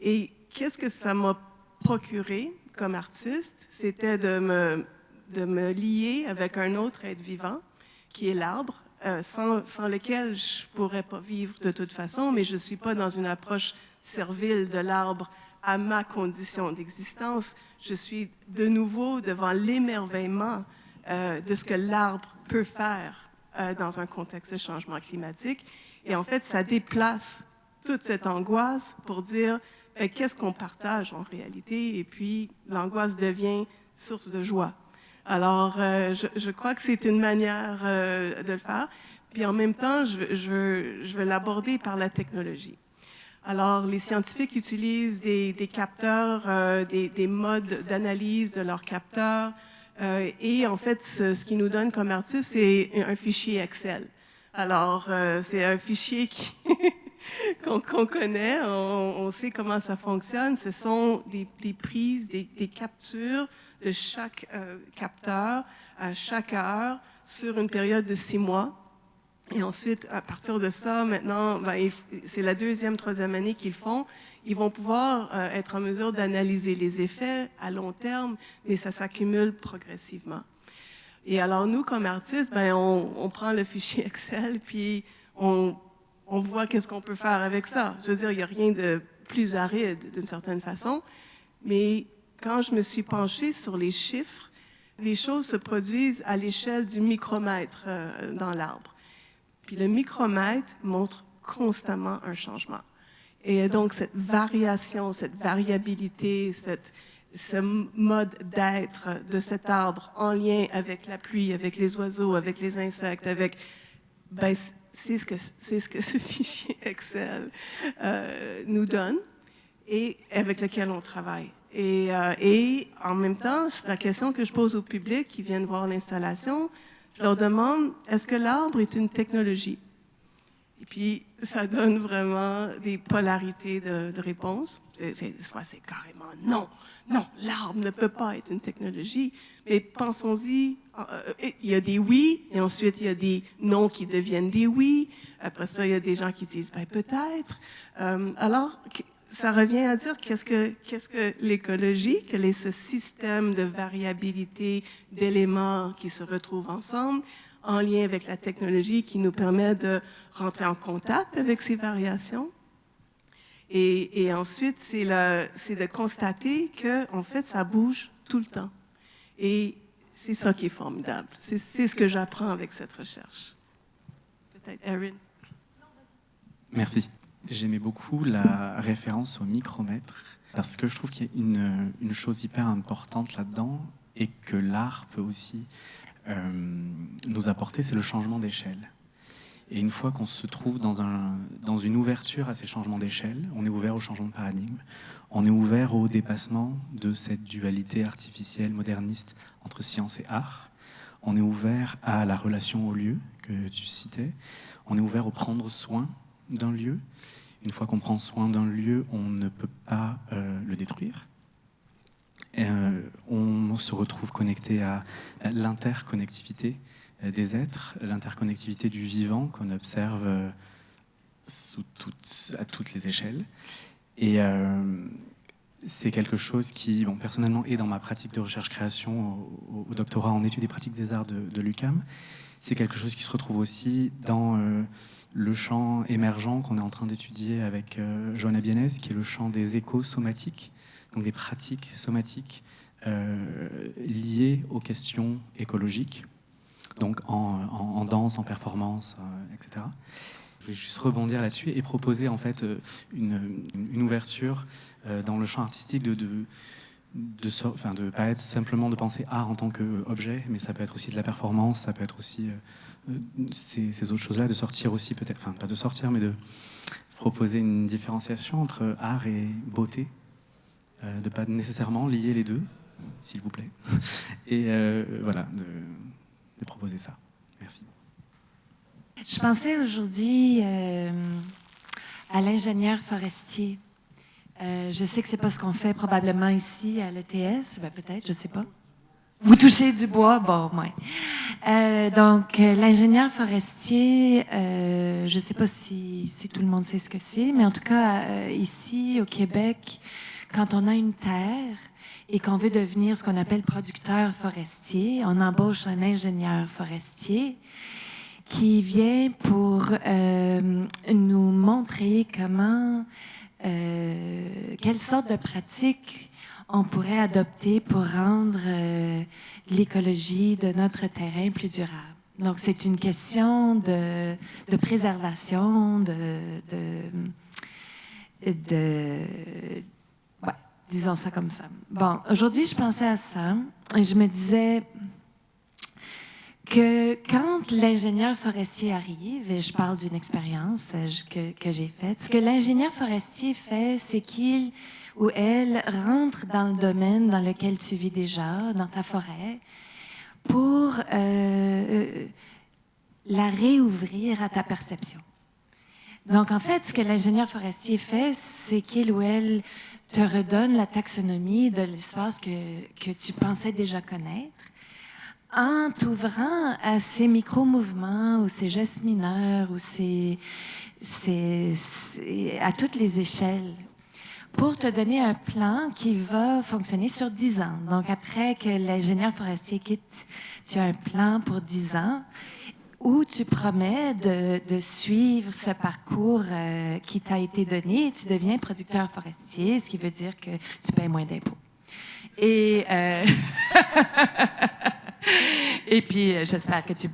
Et qu'est-ce que ça m'a procuré comme artiste? C'était de me lier avec un autre être vivant, qui est l'arbre, sans lequel je ne pourrais pas vivre de toute façon, mais je ne suis pas dans une approche servile de l'arbre à ma condition d'existence. Je suis de nouveau devant l'émerveillement de ce que l'arbre peut faire dans un contexte de changement climatique. Et en fait, ça déplace toute cette angoisse pour dire qu'est-ce qu'on partage en réalité, et puis l'angoisse devient source de joie. Alors, je crois que c'est une manière de le faire. Puis en même temps, je vais l'aborder par la technologie. Alors, les scientifiques utilisent des capteurs, des modes d'analyse de leurs capteurs. Et en fait, ce qui nous donne comme artiste, c'est un fichier Excel. Alors, c'est un fichier qu'on connaît, on sait comment ça fonctionne. Ce sont des prises, des captures de chaque capteur à chaque heure sur une période de 6 mois. Et ensuite, à partir de ça, maintenant, c'est la 2e, 3e année qu'ils font. Ils vont pouvoir être en mesure d'analyser les effets à long terme, mais ça s'accumule progressivement. Et alors, nous, comme artistes, on prend le fichier Excel, puis on voit qu'est-ce qu'on peut faire avec ça. Je veux dire, il n'y a rien de plus aride, d'une certaine façon, mais quand je me suis penchée sur les chiffres, les choses se produisent à l'échelle du micromètre dans l'arbre. Puis le micromètre montre constamment un changement. Et donc, cette variation, cette variabilité, ce mode d'être de cet arbre en lien avec la pluie, avec les oiseaux, avec les insectes, c'est ce que ce fichier Excel nous donne et avec lequel on travaille. Et en même temps, la question que je pose au public qui viennent voir l'installation, je leur demande, est-ce que l'arbre est une technologie? Et puis, ça donne vraiment des polarités de réponse. Soit c'est carrément non. Non, l'arbre ne peut pas être une technologie. Mais pensons-y, il y a des oui, et ensuite il y a des non qui deviennent des oui. Après ça, il y a des gens qui disent, peut-être. Alors, ça revient à dire qu'est-ce que l'écologie, quel est ce système de variabilité d'éléments qui se retrouvent ensemble en lien avec la technologie qui nous permet de rentrer en contact avec ces variations. Et ensuite, c'est de constater que en fait, ça bouge tout le temps. Et c'est ça qui est formidable. C'est ce que j'apprends avec cette recherche. Peut-être Erin. Merci. J'aimais beaucoup la référence au micromètre parce que je trouve qu'il y a une chose hyper importante là-dedans et que l'art peut aussi nous apporter, c'est le changement d'échelle. Et une fois qu'on se trouve dans une ouverture à ces changements d'échelle, on est ouvert au changement de paradigme, on est ouvert au dépassement de cette dualité artificielle moderniste entre science et art, on est ouvert à la relation au lieu que tu citais, on est ouvert au prendre soin d'un lieu. Une fois qu'on prend soin d'un lieu, on ne peut pas le détruire. On se retrouve connecté à l'interconnectivité des êtres, l'interconnectivité du vivant qu'on observe à toutes les échelles. Et c'est quelque chose qui, bon, personnellement, est dans ma pratique de recherche-création au doctorat en études et pratiques des arts de l'UQAM. C'est quelque chose qui se retrouve aussi dans le champ émergent qu'on est en train d'étudier avec Johanna Bienez, qui est le champ des écosomatiques, donc des pratiques somatiques liées aux questions écologiques, donc en danse, en performance, etc. Je vais juste rebondir là-dessus et proposer en fait une ouverture dans le champ artistique de pas être simplement de penser art en tant qu'objet, mais ça peut être aussi de la performance, ça peut être aussi ces autres choses-là, de sortir aussi peut-être, enfin pas de sortir, mais de proposer une différenciation entre art et beauté, de pas nécessairement lier les deux, s'il vous plaît, et voilà, de proposer ça. Merci. Je pensais aujourd'hui à l'ingénieur forestier. Je sais que c'est pas ce qu'on fait probablement ici à l'ETS, ben peut-être, je sais pas. Vous touchez du bois, bon, ouais. Donc l'ingénieur forestier, je sais pas si tout le monde sait ce que c'est, mais en tout cas ici au Québec, quand on a une terre et qu'on veut devenir ce qu'on appelle producteur forestier, on embauche un ingénieur forestier qui vient pour nous montrer comment, quelle sorte de pratiques on pourrait adopter pour rendre l'écologie de notre terrain plus durable. Donc, c'est une question de préservation, ouais, disons ça comme ça. Bon, aujourd'hui, je pensais à ça et je me disais que quand l'ingénieur forestier arrive, et je parle d'une expérience que j'ai faite, ce que l'ingénieur forestier fait, c'est qu'il ou elle rentre dans le domaine dans lequel tu vis déjà, dans ta forêt, pour la réouvrir à ta perception. Donc, en fait, ce que l'ingénieur forestier fait, c'est qu'il ou elle te redonne la taxonomie de l'espace que tu pensais déjà connaître, en t'ouvrant à ces micro-mouvements ou ces gestes mineurs ou à toutes les échelles, pour te donner un plan qui va fonctionner sur 10 ans. Donc, après que l'ingénieur forestier quitte, tu as un plan pour 10 ans où tu promets de suivre ce parcours qui t'a été donné et tu deviens producteur forestier, ce qui veut dire que tu paies moins d'impôts. Et... Et puis, j'espère que tu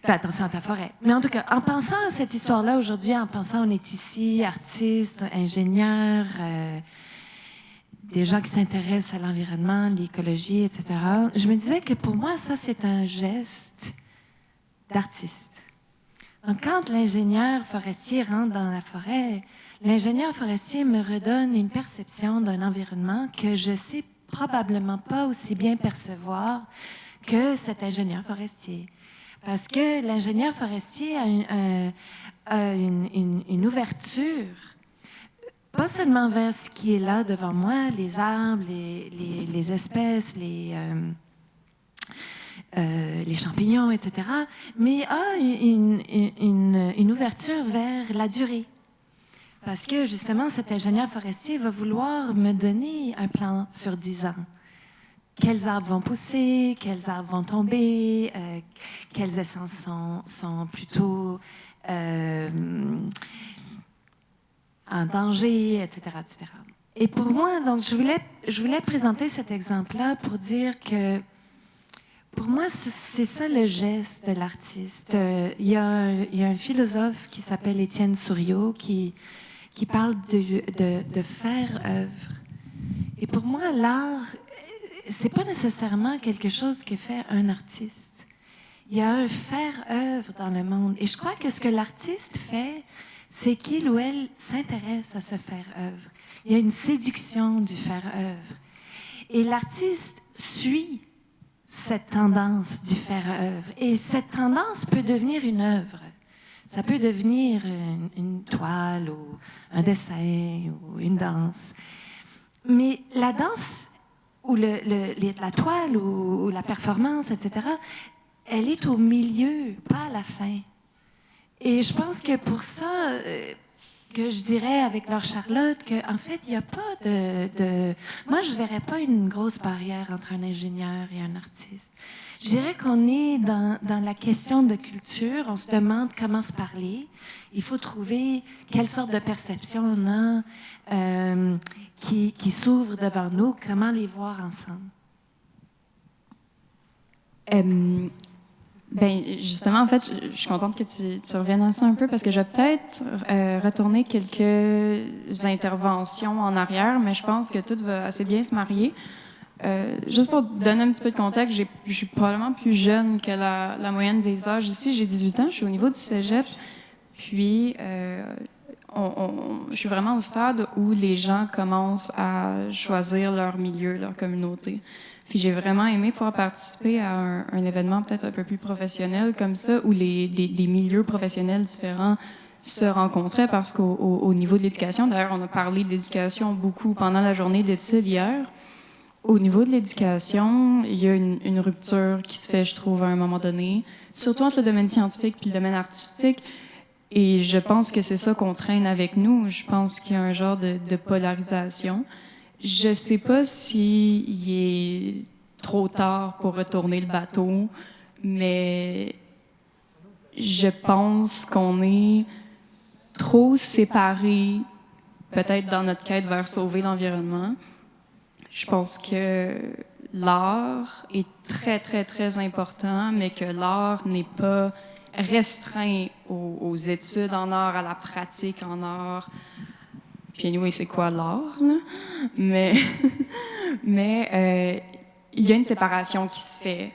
fais attention à ta forêt. Mais en tout cas, en pensant à cette histoire-là aujourd'hui, en pensant on est ici, artistes, ingénieurs, des gens qui s'intéressent à l'environnement, l'écologie, etc., je me disais que pour moi, ça, c'est un geste d'artiste. Donc, quand l'ingénieur forestier rentre dans la forêt, l'ingénieur forestier me redonne une perception d'un environnement que je sais probablement pas aussi bien percevoir que cet ingénieur forestier. Parce que l'ingénieur forestier a une ouverture, pas seulement vers ce qui est là devant moi, les arbres, les espèces, les champignons, etc., mais a une ouverture vers la durée. Parce que, justement, cet ingénieur forestier va vouloir me donner un plan sur 10 ans. Quels arbres vont pousser, quels arbres vont tomber, quelles essences sont plutôt en danger, etc., etc. Et pour moi, donc, je voulais présenter cet exemple-là pour dire que, pour moi, c'est ça le geste de l'artiste. Il y a un philosophe qui s'appelle Étienne Souriau qui parle de faire œuvre. Et pour moi, l'art, c'est pas nécessairement quelque chose que fait un artiste. Il y a un faire œuvre dans le monde. Et je crois que ce que l'artiste fait, c'est qu'il ou elle s'intéresse à ce faire œuvre. Il y a une séduction du faire œuvre. Et l'artiste suit cette tendance du faire œuvre. Et cette tendance peut devenir une œuvre. Ça peut devenir une toile ou un dessin ou une danse. Mais la danse ou la toile ou la performance, etc., elle est au milieu, pas à la fin. Et je pense que pour ça, que je dirais avec Laure Charlotte, qu'en fait, il n'y a pas de... Moi, je ne verrais pas une grosse barrière entre un ingénieur et un artiste. Je dirais qu'on est dans la question de culture. On se demande comment se parler. Il faut trouver quelle sorte de perception on a qui s'ouvre devant nous, comment les voir ensemble. Ben, justement, en fait, je suis contente que tu reviennes à ça un peu parce que je vais peut-être retourner quelques interventions en arrière, mais je pense que tout va assez bien se marier. Juste pour donner un petit peu de contexte, je suis probablement plus jeune que la moyenne des âges ici. J'ai 18 ans, je suis au niveau du cégep, puis je suis vraiment au stade où les gens commencent à choisir leur milieu, leur communauté. Puis j'ai vraiment aimé pouvoir participer à un événement peut-être un peu plus professionnel comme ça, où des milieux professionnels différents se rencontraient parce qu'au niveau de l'éducation, d'ailleurs, on a parlé d'éducation beaucoup pendant la journée d'études hier. Au niveau de l'éducation, il y a une rupture qui se fait, je trouve, à un moment donné, surtout entre le domaine scientifique et le domaine artistique. Et je pense que c'est ça qu'on traîne avec nous. Je pense qu'il y a un genre de polarisation. Je sais pas s'il est trop tard pour retourner le bateau, mais je pense qu'on est trop séparés, peut-être dans notre quête vers sauver l'environnement. Je pense que l'art est très, très, très important, mais que l'art n'est pas restreint aux études en art, à la pratique en art. Puis anyway, c'est quoi l'art, là? Mais il y a une séparation qui se fait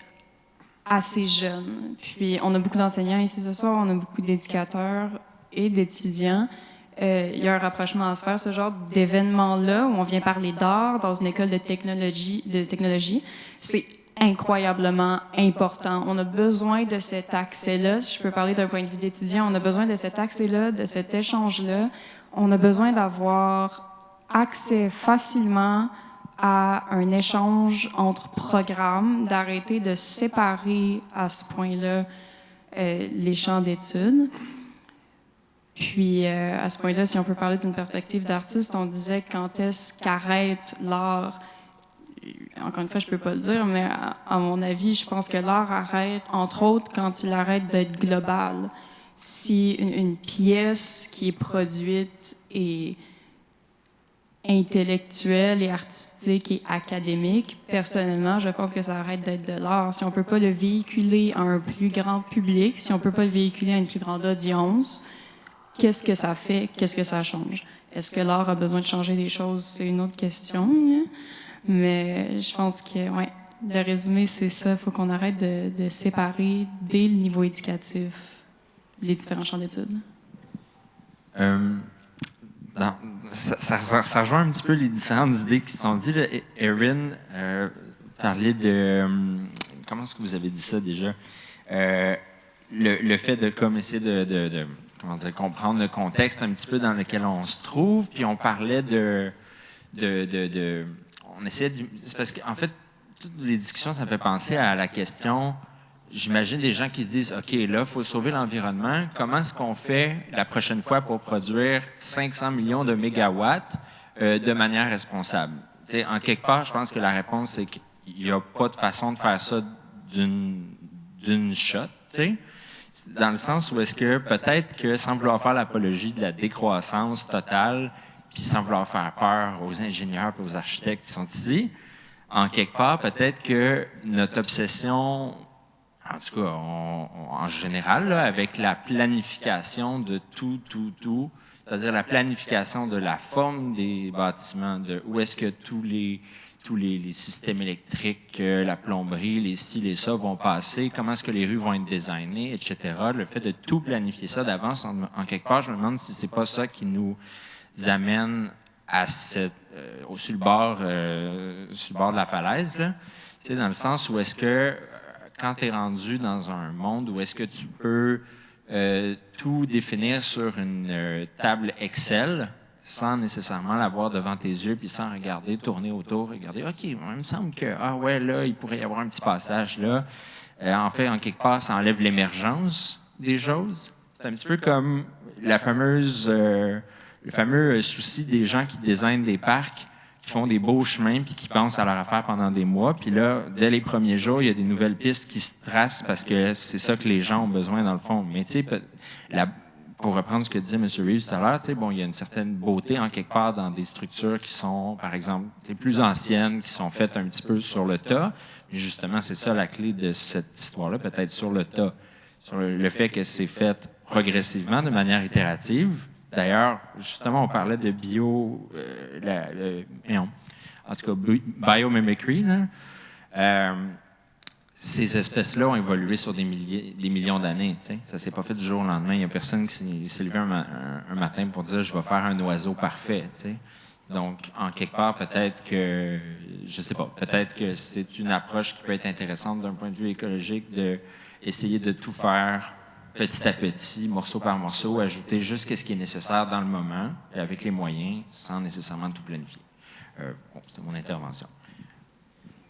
assez jeune. Puis on a beaucoup d'enseignants ici ce soir, on a beaucoup d'éducateurs et d'étudiants. Il y a un rapprochement à se faire, ce genre d'événement-là, où on vient parler d'art dans une école de technologie. C'est incroyablement important. On a besoin de cet accès-là. Si je peux parler d'un point de vue d'étudiant, on a besoin de cet accès-là, de cet échange-là. On a besoin d'avoir accès facilement à un échange entre programmes, d'arrêter de séparer à ce point-là les champs d'études. Puis, à ce point-là, si on peut parler d'une perspective d'artiste, on disait quand est-ce qu'arrête l'art? Encore une fois, je peux pas le dire, mais à mon avis, je pense que l'art arrête, entre autres, quand il arrête d'être global. Si une pièce qui est produite est intellectuelle et artistique et académique, personnellement, je pense que ça arrête d'être de l'art. Si on peut pas le véhiculer à un plus grand public, si on peut pas le véhiculer à une plus grande audience, qu'est-ce que ça fait? Qu'est-ce que ça change? Est-ce que l'art a besoin de changer des choses? C'est une autre question. Hein? Mais je pense que, ouais, le résumé, c'est ça. Il faut qu'on arrête de séparer, dès le niveau éducatif, les différents champs d'études. Ça rejoint un petit peu les différentes idées qui sont dites. Erin parlait de... comment est-ce que vous avez dit ça déjà? Le fait de comme essayer de comment dire, comprendre le contexte un petit peu dans lequel on se trouve, puis on parlait on essayait de... C'est parce qu'en fait, toutes les discussions, ça me fait penser à la question... J'imagine des gens qui se disent, OK, là, il faut sauver l'environnement. Comment est-ce qu'on fait la prochaine fois pour produire 500 millions de mégawatts de manière responsable? T'sais, en quelque part, je pense que la réponse, c'est qu'il n'y a pas de façon de faire ça d'une shot, t'sais? Dans le sens où est-ce que peut-être que sans vouloir faire l'apologie de la décroissance totale, puis sans vouloir faire peur aux ingénieurs et aux architectes qui sont ici, en quelque part, peut-être que notre obsession... En tout cas, en général, là, avec la planification de tout, c'est-à-dire la planification de la forme des bâtiments, de où est-ce que tous les systèmes électriques, la plomberie, les ci, les ça vont passer, comment est-ce que les rues vont être designées, etc. Le fait de tout planifier ça d'avance, en quelque part, je me demande si c'est pas ça qui nous amène à sur le bord de la falaise, là. C'est dans le sens où est-ce que, quand tu es rendu dans un monde où est-ce que tu peux tout définir sur une table Excel sans nécessairement l'avoir devant tes yeux, puis sans regarder, tourner autour, regarder, OK, il me semble que, ah ouais, là, il pourrait y avoir un petit passage là. En fait, en quelque part, ça enlève l'émergence des choses. C'est un petit peu comme le fameux souci des gens qui designent des parcs, qui font des beaux chemins puis qui pensent à leur affaire pendant des mois. Puis là, dès les premiers jours, il y a des nouvelles pistes qui se tracent parce que c'est ça que les gens ont besoin dans le fond. Mais tu sais, pour reprendre ce que disait M. Reeves tout à l'heure, bon, il y a une certaine beauté en quelque part dans des structures qui sont, par exemple, plus anciennes, qui sont faites un petit peu sur le tas. Et justement, c'est ça la clé de cette histoire-là, peut-être sur le tas, sur le fait que c'est fait progressivement, de manière itérative. D'ailleurs, justement, on parlait de en tout cas, biomimicry. Là. Ces espèces-là ont évolué sur des millions d'années. Ça ne s'est pas fait du jour au lendemain. Il n'y a personne qui s'est levé un matin pour dire « je vais faire un oiseau parfait ». Donc, en quelque part, peut-être que, je sais pas, peut-être que c'est une approche qui peut être intéressante d'un point de vue écologique, d'essayer de tout faire petit à petit, morceau par morceau, ajouter juste ce qui est nécessaire dans le moment, avec les moyens, sans nécessairement tout planifier. C'était mon intervention.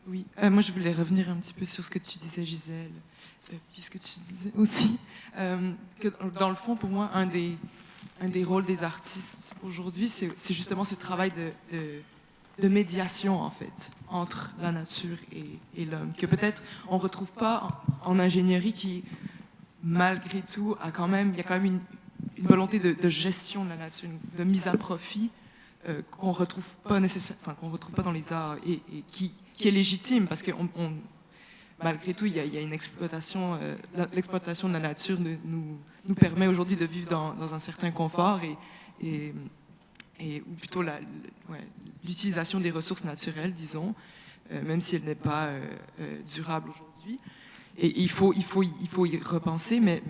Oui, moi je voulais revenir un petit peu sur ce que tu disais, Gisèle, puis ce que tu disais aussi, que dans le fond, pour moi, un des rôles des artistes aujourd'hui, c'est justement ce travail de médiation, en fait, entre la nature et l'homme, que peut-être on ne retrouve pas en ingénierie qui, malgré tout, il y a quand même une volonté de gestion de la nature, de mise à profit qu'on ne retrouve pas dans les arts et qui est légitime, parce que malgré tout, il y a une exploitation, l'exploitation de la nature nous permet aujourd'hui de vivre dans un certain confort ou plutôt l'utilisation des ressources naturelles, disons, même si elle n'est pas durable aujourd'hui. Et il faut y repenser, mais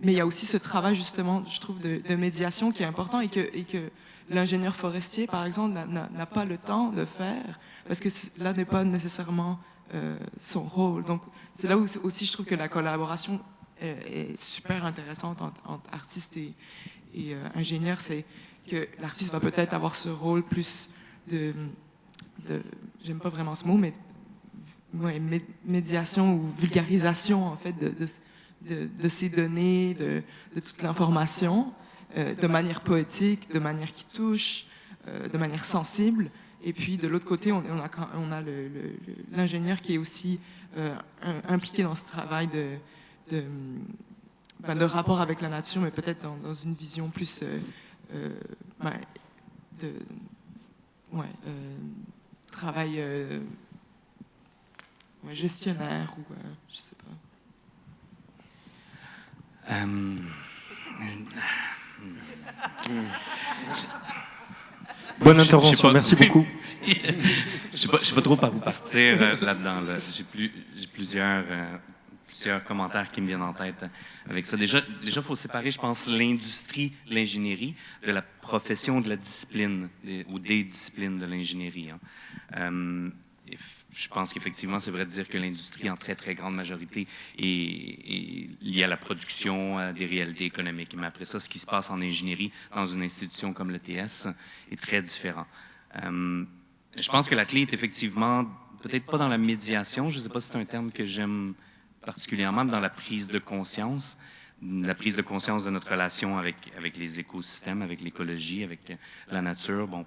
il y a aussi ce travail, justement, je trouve, de médiation qui est important et que l'ingénieur forestier, par exemple, n'a pas le temps de faire, parce que là n'est pas nécessairement son rôle. Donc, c'est là où aussi je trouve que la collaboration est super intéressante entre artistes et ingénieurs. C'est que l'artiste va peut-être avoir ce rôle plus j'aime pas vraiment ce mot, mais médiation ou vulgarisation, en fait, de ces données, de toute l'information, de manière poétique, de manière qui touche, de manière sensible. Et puis, de l'autre côté, on a l'ingénieur qui est aussi impliqué dans ce travail de rapport avec la nature, mais peut-être dans une vision plus travail gestionnaire ou je sais pas. Bonne intervention, merci beaucoup. Je sais pas trop par où partir là-dedans. Là. J'ai plusieurs commentaires qui me viennent en tête avec ça. Déjà, faut séparer, je pense, l'industrie, l'ingénierie, de la profession, de la discipline ou des disciplines de l'ingénierie. Je pense qu'effectivement, c'est vrai de dire que l'industrie, en très, très grande majorité, est liée à la production, à des réalités économiques. Mais après ça, ce qui se passe en ingénierie dans une institution comme l'ETS est très différent. Je pense que la clé est effectivement, peut-être pas dans la médiation, je ne sais pas si c'est un terme que j'aime particulièrement, mais dans la prise de conscience de notre relation avec les écosystèmes, avec l'écologie, avec la nature. Bon,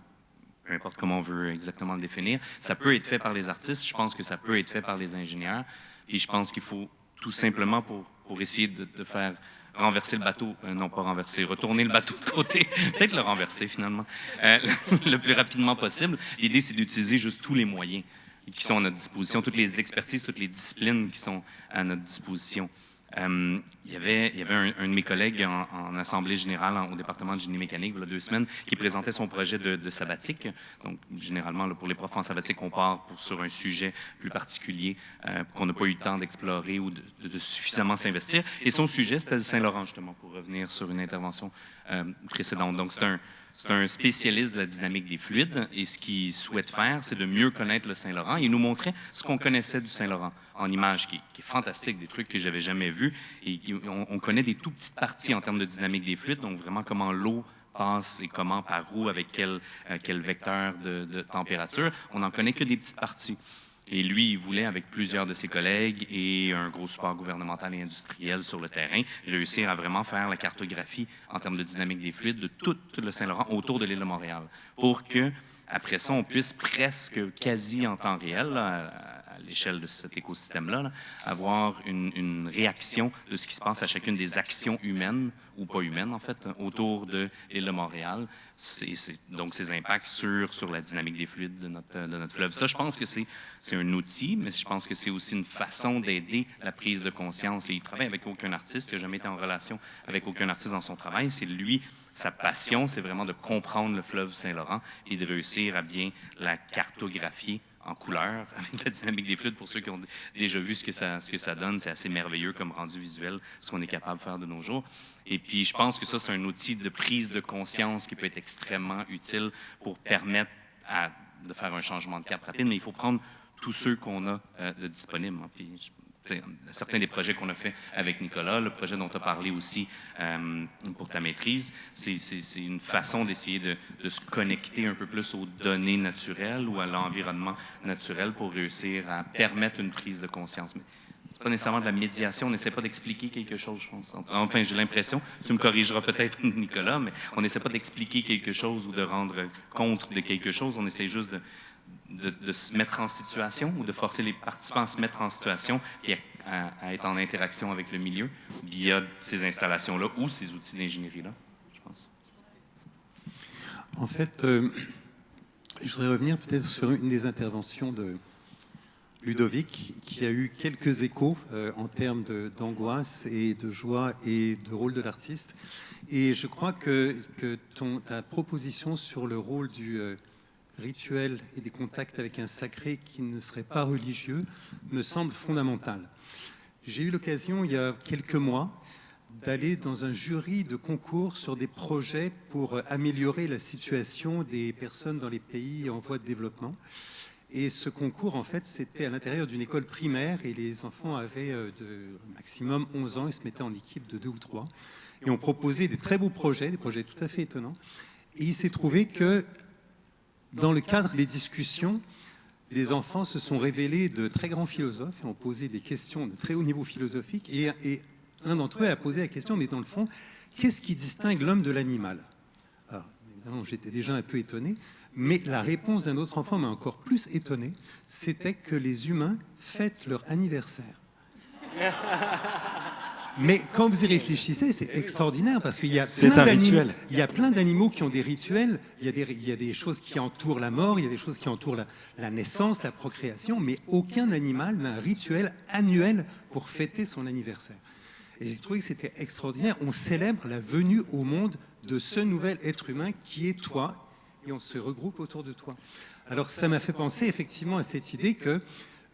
peu importe comment on veut exactement le définir. Ça peut être fait par les artistes, je pense que ça peut être fait par les ingénieurs, et je pense qu'il faut tout simplement, pour essayer de faire renverser le bateau, non pas renverser, retourner le bateau de côté, peut-être le renverser finalement, le plus rapidement possible. L'idée, c'est d'utiliser juste tous les moyens qui sont à notre disposition, toutes les expertises, toutes les disciplines qui sont à notre disposition. Il y avait un de mes collègues en Assemblée générale au département de génie mécanique, il y a 2 semaines, qui présentait son projet de sabbatique. Donc, généralement, là, pour les profs en sabbatique, on part sur un sujet plus particulier qu'on n'a pas eu le temps d'explorer ou de suffisamment s'investir. Et son sujet, c'était le Saint-Laurent, justement, pour revenir sur une intervention précédente. Donc, c'est un spécialiste de la dynamique des fluides et ce qu'il souhaite faire, c'est de mieux connaître le Saint-Laurent. Il nous montrait ce qu'on connaissait du Saint-Laurent en images, qui est fantastique, des trucs que j'avais jamais vus. Et on connaît des tout petites parties en termes de dynamique des fluides, donc vraiment comment l'eau passe et comment, par où, avec quel vecteur de température. On n'en connaît que des petites parties. Et lui, il voulait, avec plusieurs de ses collègues et un gros support gouvernemental et industriel sur le terrain, réussir à vraiment faire la cartographie en termes de dynamique des fluides de tout le Saint-Laurent autour de l'île de Montréal, pour que, après ça, on puisse presque quasi en temps réel, là, à l'échelle de cet écosystème-là, avoir une réaction de ce qui se passe à chacune des actions humaines, ou pas humaines en fait, autour de l'île de Montréal. Donc ces impacts sur la dynamique des fluides de notre fleuve. Ça, je pense que c'est un outil, mais je pense que c'est aussi une façon d'aider la prise de conscience. Et il travaille avec aucun artiste, il n'a jamais été en relation avec aucun artiste dans son travail. C'est lui, sa passion, c'est vraiment de comprendre le fleuve Saint-Laurent et de réussir à bien la cartographier en couleur, avec la dynamique des fluides. Pour ceux qui ont déjà vu ce que ça donne, c'est assez merveilleux comme rendu visuel, ce qu'on est capable de faire de nos jours. Et puis, je pense que ça, c'est un outil de prise de conscience qui peut être extrêmement utile pour permettre de faire un changement de cap rapide, mais il faut prendre tous ceux qu'on a de disponibles. Puis, certains des projets qu'on a fait avec Nicolas, le projet dont tu as parlé aussi pour ta maîtrise, c'est une façon d'essayer de se connecter un peu plus aux données naturelles ou à l'environnement naturel pour réussir à permettre une prise de conscience. Mais c'est pas nécessairement de la médiation, on n'essaie pas d'expliquer quelque chose, je pense. Enfin, j'ai l'impression, tu me corrigeras peut-être, Nicolas, mais on n'essaie pas d'expliquer quelque chose ou de rendre compte de quelque chose, on essaie juste de se mettre en situation ou de forcer les participants à se mettre en situation et à être en interaction avec le milieu via ces installations-là ou ces outils d'ingénierie-là, je pense. En fait, je voudrais revenir peut-être sur une des interventions de Ludovic, qui a eu quelques échos en termes d'angoisse et de joie et de rôle de l'artiste. Et je crois que ta proposition sur le rôle du rituel et des contacts avec un sacré qui ne serait pas religieux me semble fondamentale. J'ai eu l'occasion, il y a quelques mois, d'aller dans un jury de concours sur des projets pour améliorer la situation des personnes dans les pays en voie de développement. Et ce concours, en fait, c'était à l'intérieur d'une école primaire et les enfants avaient maximum 11 ans et se mettaient en équipe de 2 ou 3. Et on proposait des très beaux projets, des projets tout à fait étonnants. Et il s'est trouvé que, dans le cadre des discussions, les enfants se sont révélés de très grands philosophes et ont posé des questions de très haut niveau philosophique. Et l'un d'entre eux a posé la question, mais dans le fond, qu'est-ce qui distingue l'homme de l'animal? Alors, évidemment, j'étais déjà un peu étonné. Mais la réponse d'un autre enfant m'a encore plus étonné, c'était que les humains fêtent leur anniversaire. Mais quand vous y réfléchissez, c'est extraordinaire parce qu'il y a plein d'animaux qui ont des rituels, il y a des choses qui entourent la mort, il y a des choses qui entourent la naissance, la procréation, mais aucun animal n'a un rituel annuel pour fêter son anniversaire. Et j'ai trouvé que c'était extraordinaire. On célèbre la venue au monde de ce nouvel être humain qui est toi, et on se regroupe autour de toi. Alors ça m'a fait penser effectivement à cette idée que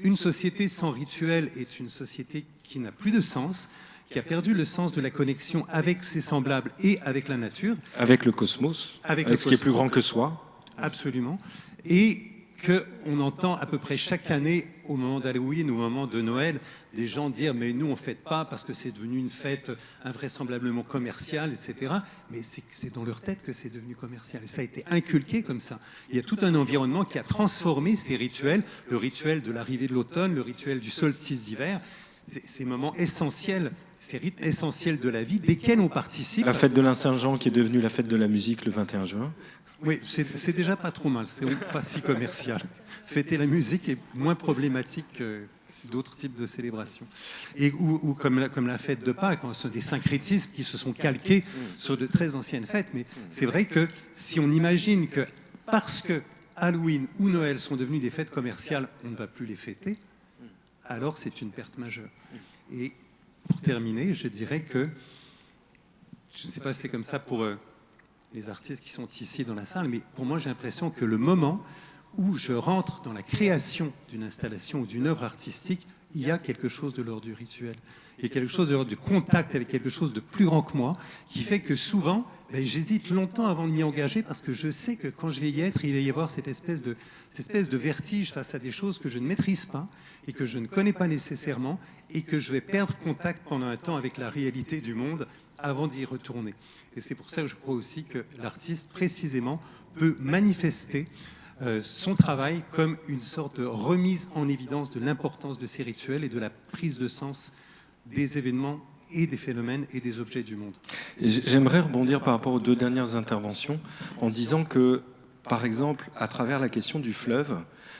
une société sans rituel est une société qui n'a plus de sens, qui a perdu le sens de la connexion avec ses semblables et avec la nature. Avec le cosmos, avec ce qui est plus grand que soi. Absolument. Et qu'on entend à peu près chaque année, au moment d'Halloween ou au moment de Noël, des gens dire « mais nous, on ne fête pas parce que c'est devenu une fête invraisemblablement commerciale, etc. » Mais c'est dans leur tête que c'est devenu commercial. Et ça a été inculqué comme ça. Il y a tout un environnement qui a transformé ces rituels, le rituel de l'arrivée de l'automne, le rituel du solstice d'hiver, ces moments essentiels, ces rythmes essentiels de la vie, desquels on participe. La fête de l'Saint-Jean qui est devenue la fête de la musique le 21 juin. Oui, c'est déjà pas trop mal, c'est pas si commercial. Fêter la musique est moins problématique que d'autres types de célébrations. Ou comme la fête de Pâques, ce sont des syncrétismes qui se sont calqués sur de très anciennes fêtes. Mais c'est vrai que si on imagine que parce que Halloween ou Noël sont devenus des fêtes commerciales, on ne va plus les fêter, alors c'est une perte majeure. Et pour terminer, je dirais que, je ne sais pas si c'est comme ça pour les artistes qui sont ici dans la salle, mais pour moi, j'ai l'impression que le moment où je rentre dans la création d'une installation ou d'une œuvre artistique, il y a quelque chose de l'ordre du rituel. Il y a quelque chose de l'ordre du contact avec quelque chose de plus grand que moi, qui fait que souvent, j'hésite longtemps avant de m'y engager, parce que je sais que quand je vais y être, il va y avoir cette espèce de vertige face à des choses que je ne maîtrise pas et que je ne connais pas nécessairement, et que je vais perdre contact pendant un temps avec la réalité du monde avant d'y retourner. Et c'est pour ça que je crois aussi que l'artiste, précisément, peut manifester son travail comme une sorte de remise en évidence de l'importance de ces rituels et de la prise de sens des événements et des phénomènes et des objets du monde. J'aimerais rebondir par rapport aux 2 dernières interventions en disant que, par exemple, à travers la question du fleuve,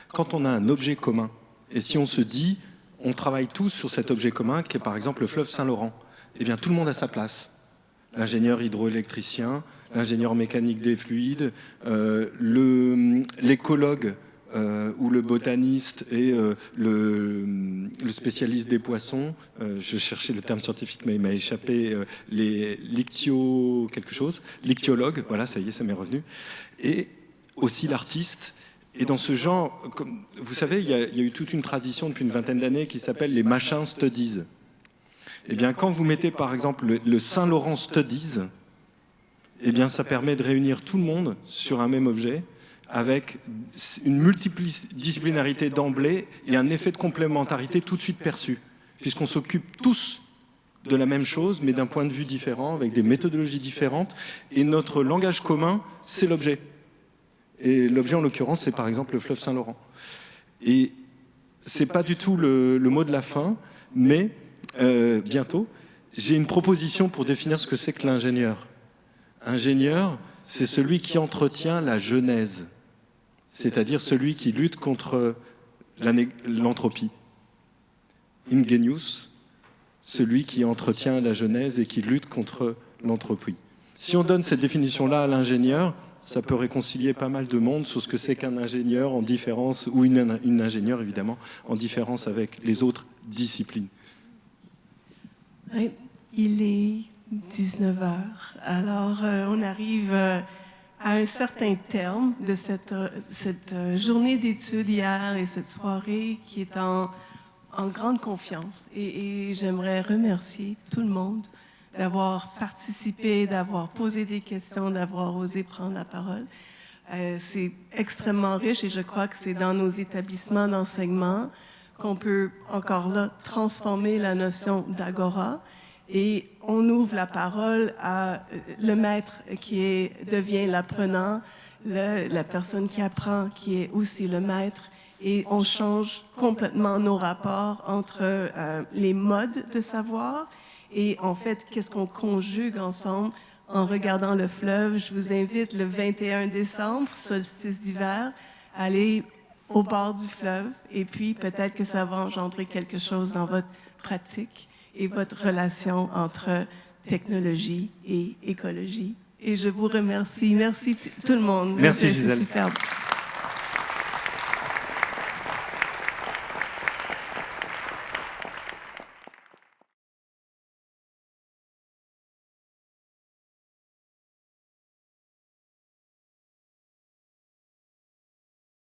quand on a un objet commun, et si on se dit, on travaille tous sur cet objet commun, qui est par exemple le fleuve Saint-Laurent, eh bien tout le monde a sa place. L'ingénieur hydroélectricien, l'ingénieur mécanique des fluides, l'écologue ou le botaniste et le spécialiste des poissons, je cherchais le terme scientifique mais il m'a échappé, les l'ichtyologue, voilà, ça y est, ça m'est revenu, et aussi l'artiste. Et dans ce genre, comme, vous savez, il y a eu toute une tradition depuis une vingtaine d'années qui s'appelle les Machin Studies. Eh bien, quand vous mettez par exemple le Saint-Laurent Studies, eh bien, ça permet de réunir tout le monde sur un même objet avec une multidisciplinarité d'emblée et un effet de complémentarité tout de suite perçu, puisqu'on s'occupe tous de la même chose, mais d'un point de vue différent, avec des méthodologies différentes, et notre langage commun, c'est l'objet. Et l'objet, en l'occurrence, c'est par exemple le fleuve Saint-Laurent. Et c'est pas du tout le mot de la fin, mais bientôt, j'ai une proposition pour définir ce que c'est que l'ingénieur. Ingénieur, c'est celui qui entretient la genèse, c'est-à-dire celui qui lutte contre l'entropie. Ingenius, celui qui entretient la genèse et qui lutte contre l'entropie. Si on donne cette définition-là à l'ingénieur, ça peut réconcilier pas mal de monde sur ce que c'est qu'un ingénieur en différence, ou une ingénieure évidemment, en différence avec les autres disciplines. Il est 19h, alors on arrive à un certain terme de cette journée d'études hier et cette soirée qui est en grande confiance. Et j'aimerais remercier tout le monde d'avoir participé, d'avoir posé des questions, d'avoir osé prendre la parole. C'est extrêmement riche et je crois que c'est dans nos établissements d'enseignement qu'on peut encore là transformer la notion d'agora. Et on ouvre la parole à le maître qui devient l'apprenant, la personne qui apprend qui est aussi le maître. Et on change complètement nos rapports entre les modes de savoir et en fait, qu'est-ce qu'on conjugue ensemble en regardant le fleuve. Je vous invite le 21 décembre, solstice d'hiver, à aller au bord du fleuve et puis peut-être que ça va engendrer quelque chose dans votre pratique et votre relation entre technologie et écologie. Et je vous remercie. Merci tout le monde. Merci Gisèle. C'est superbe.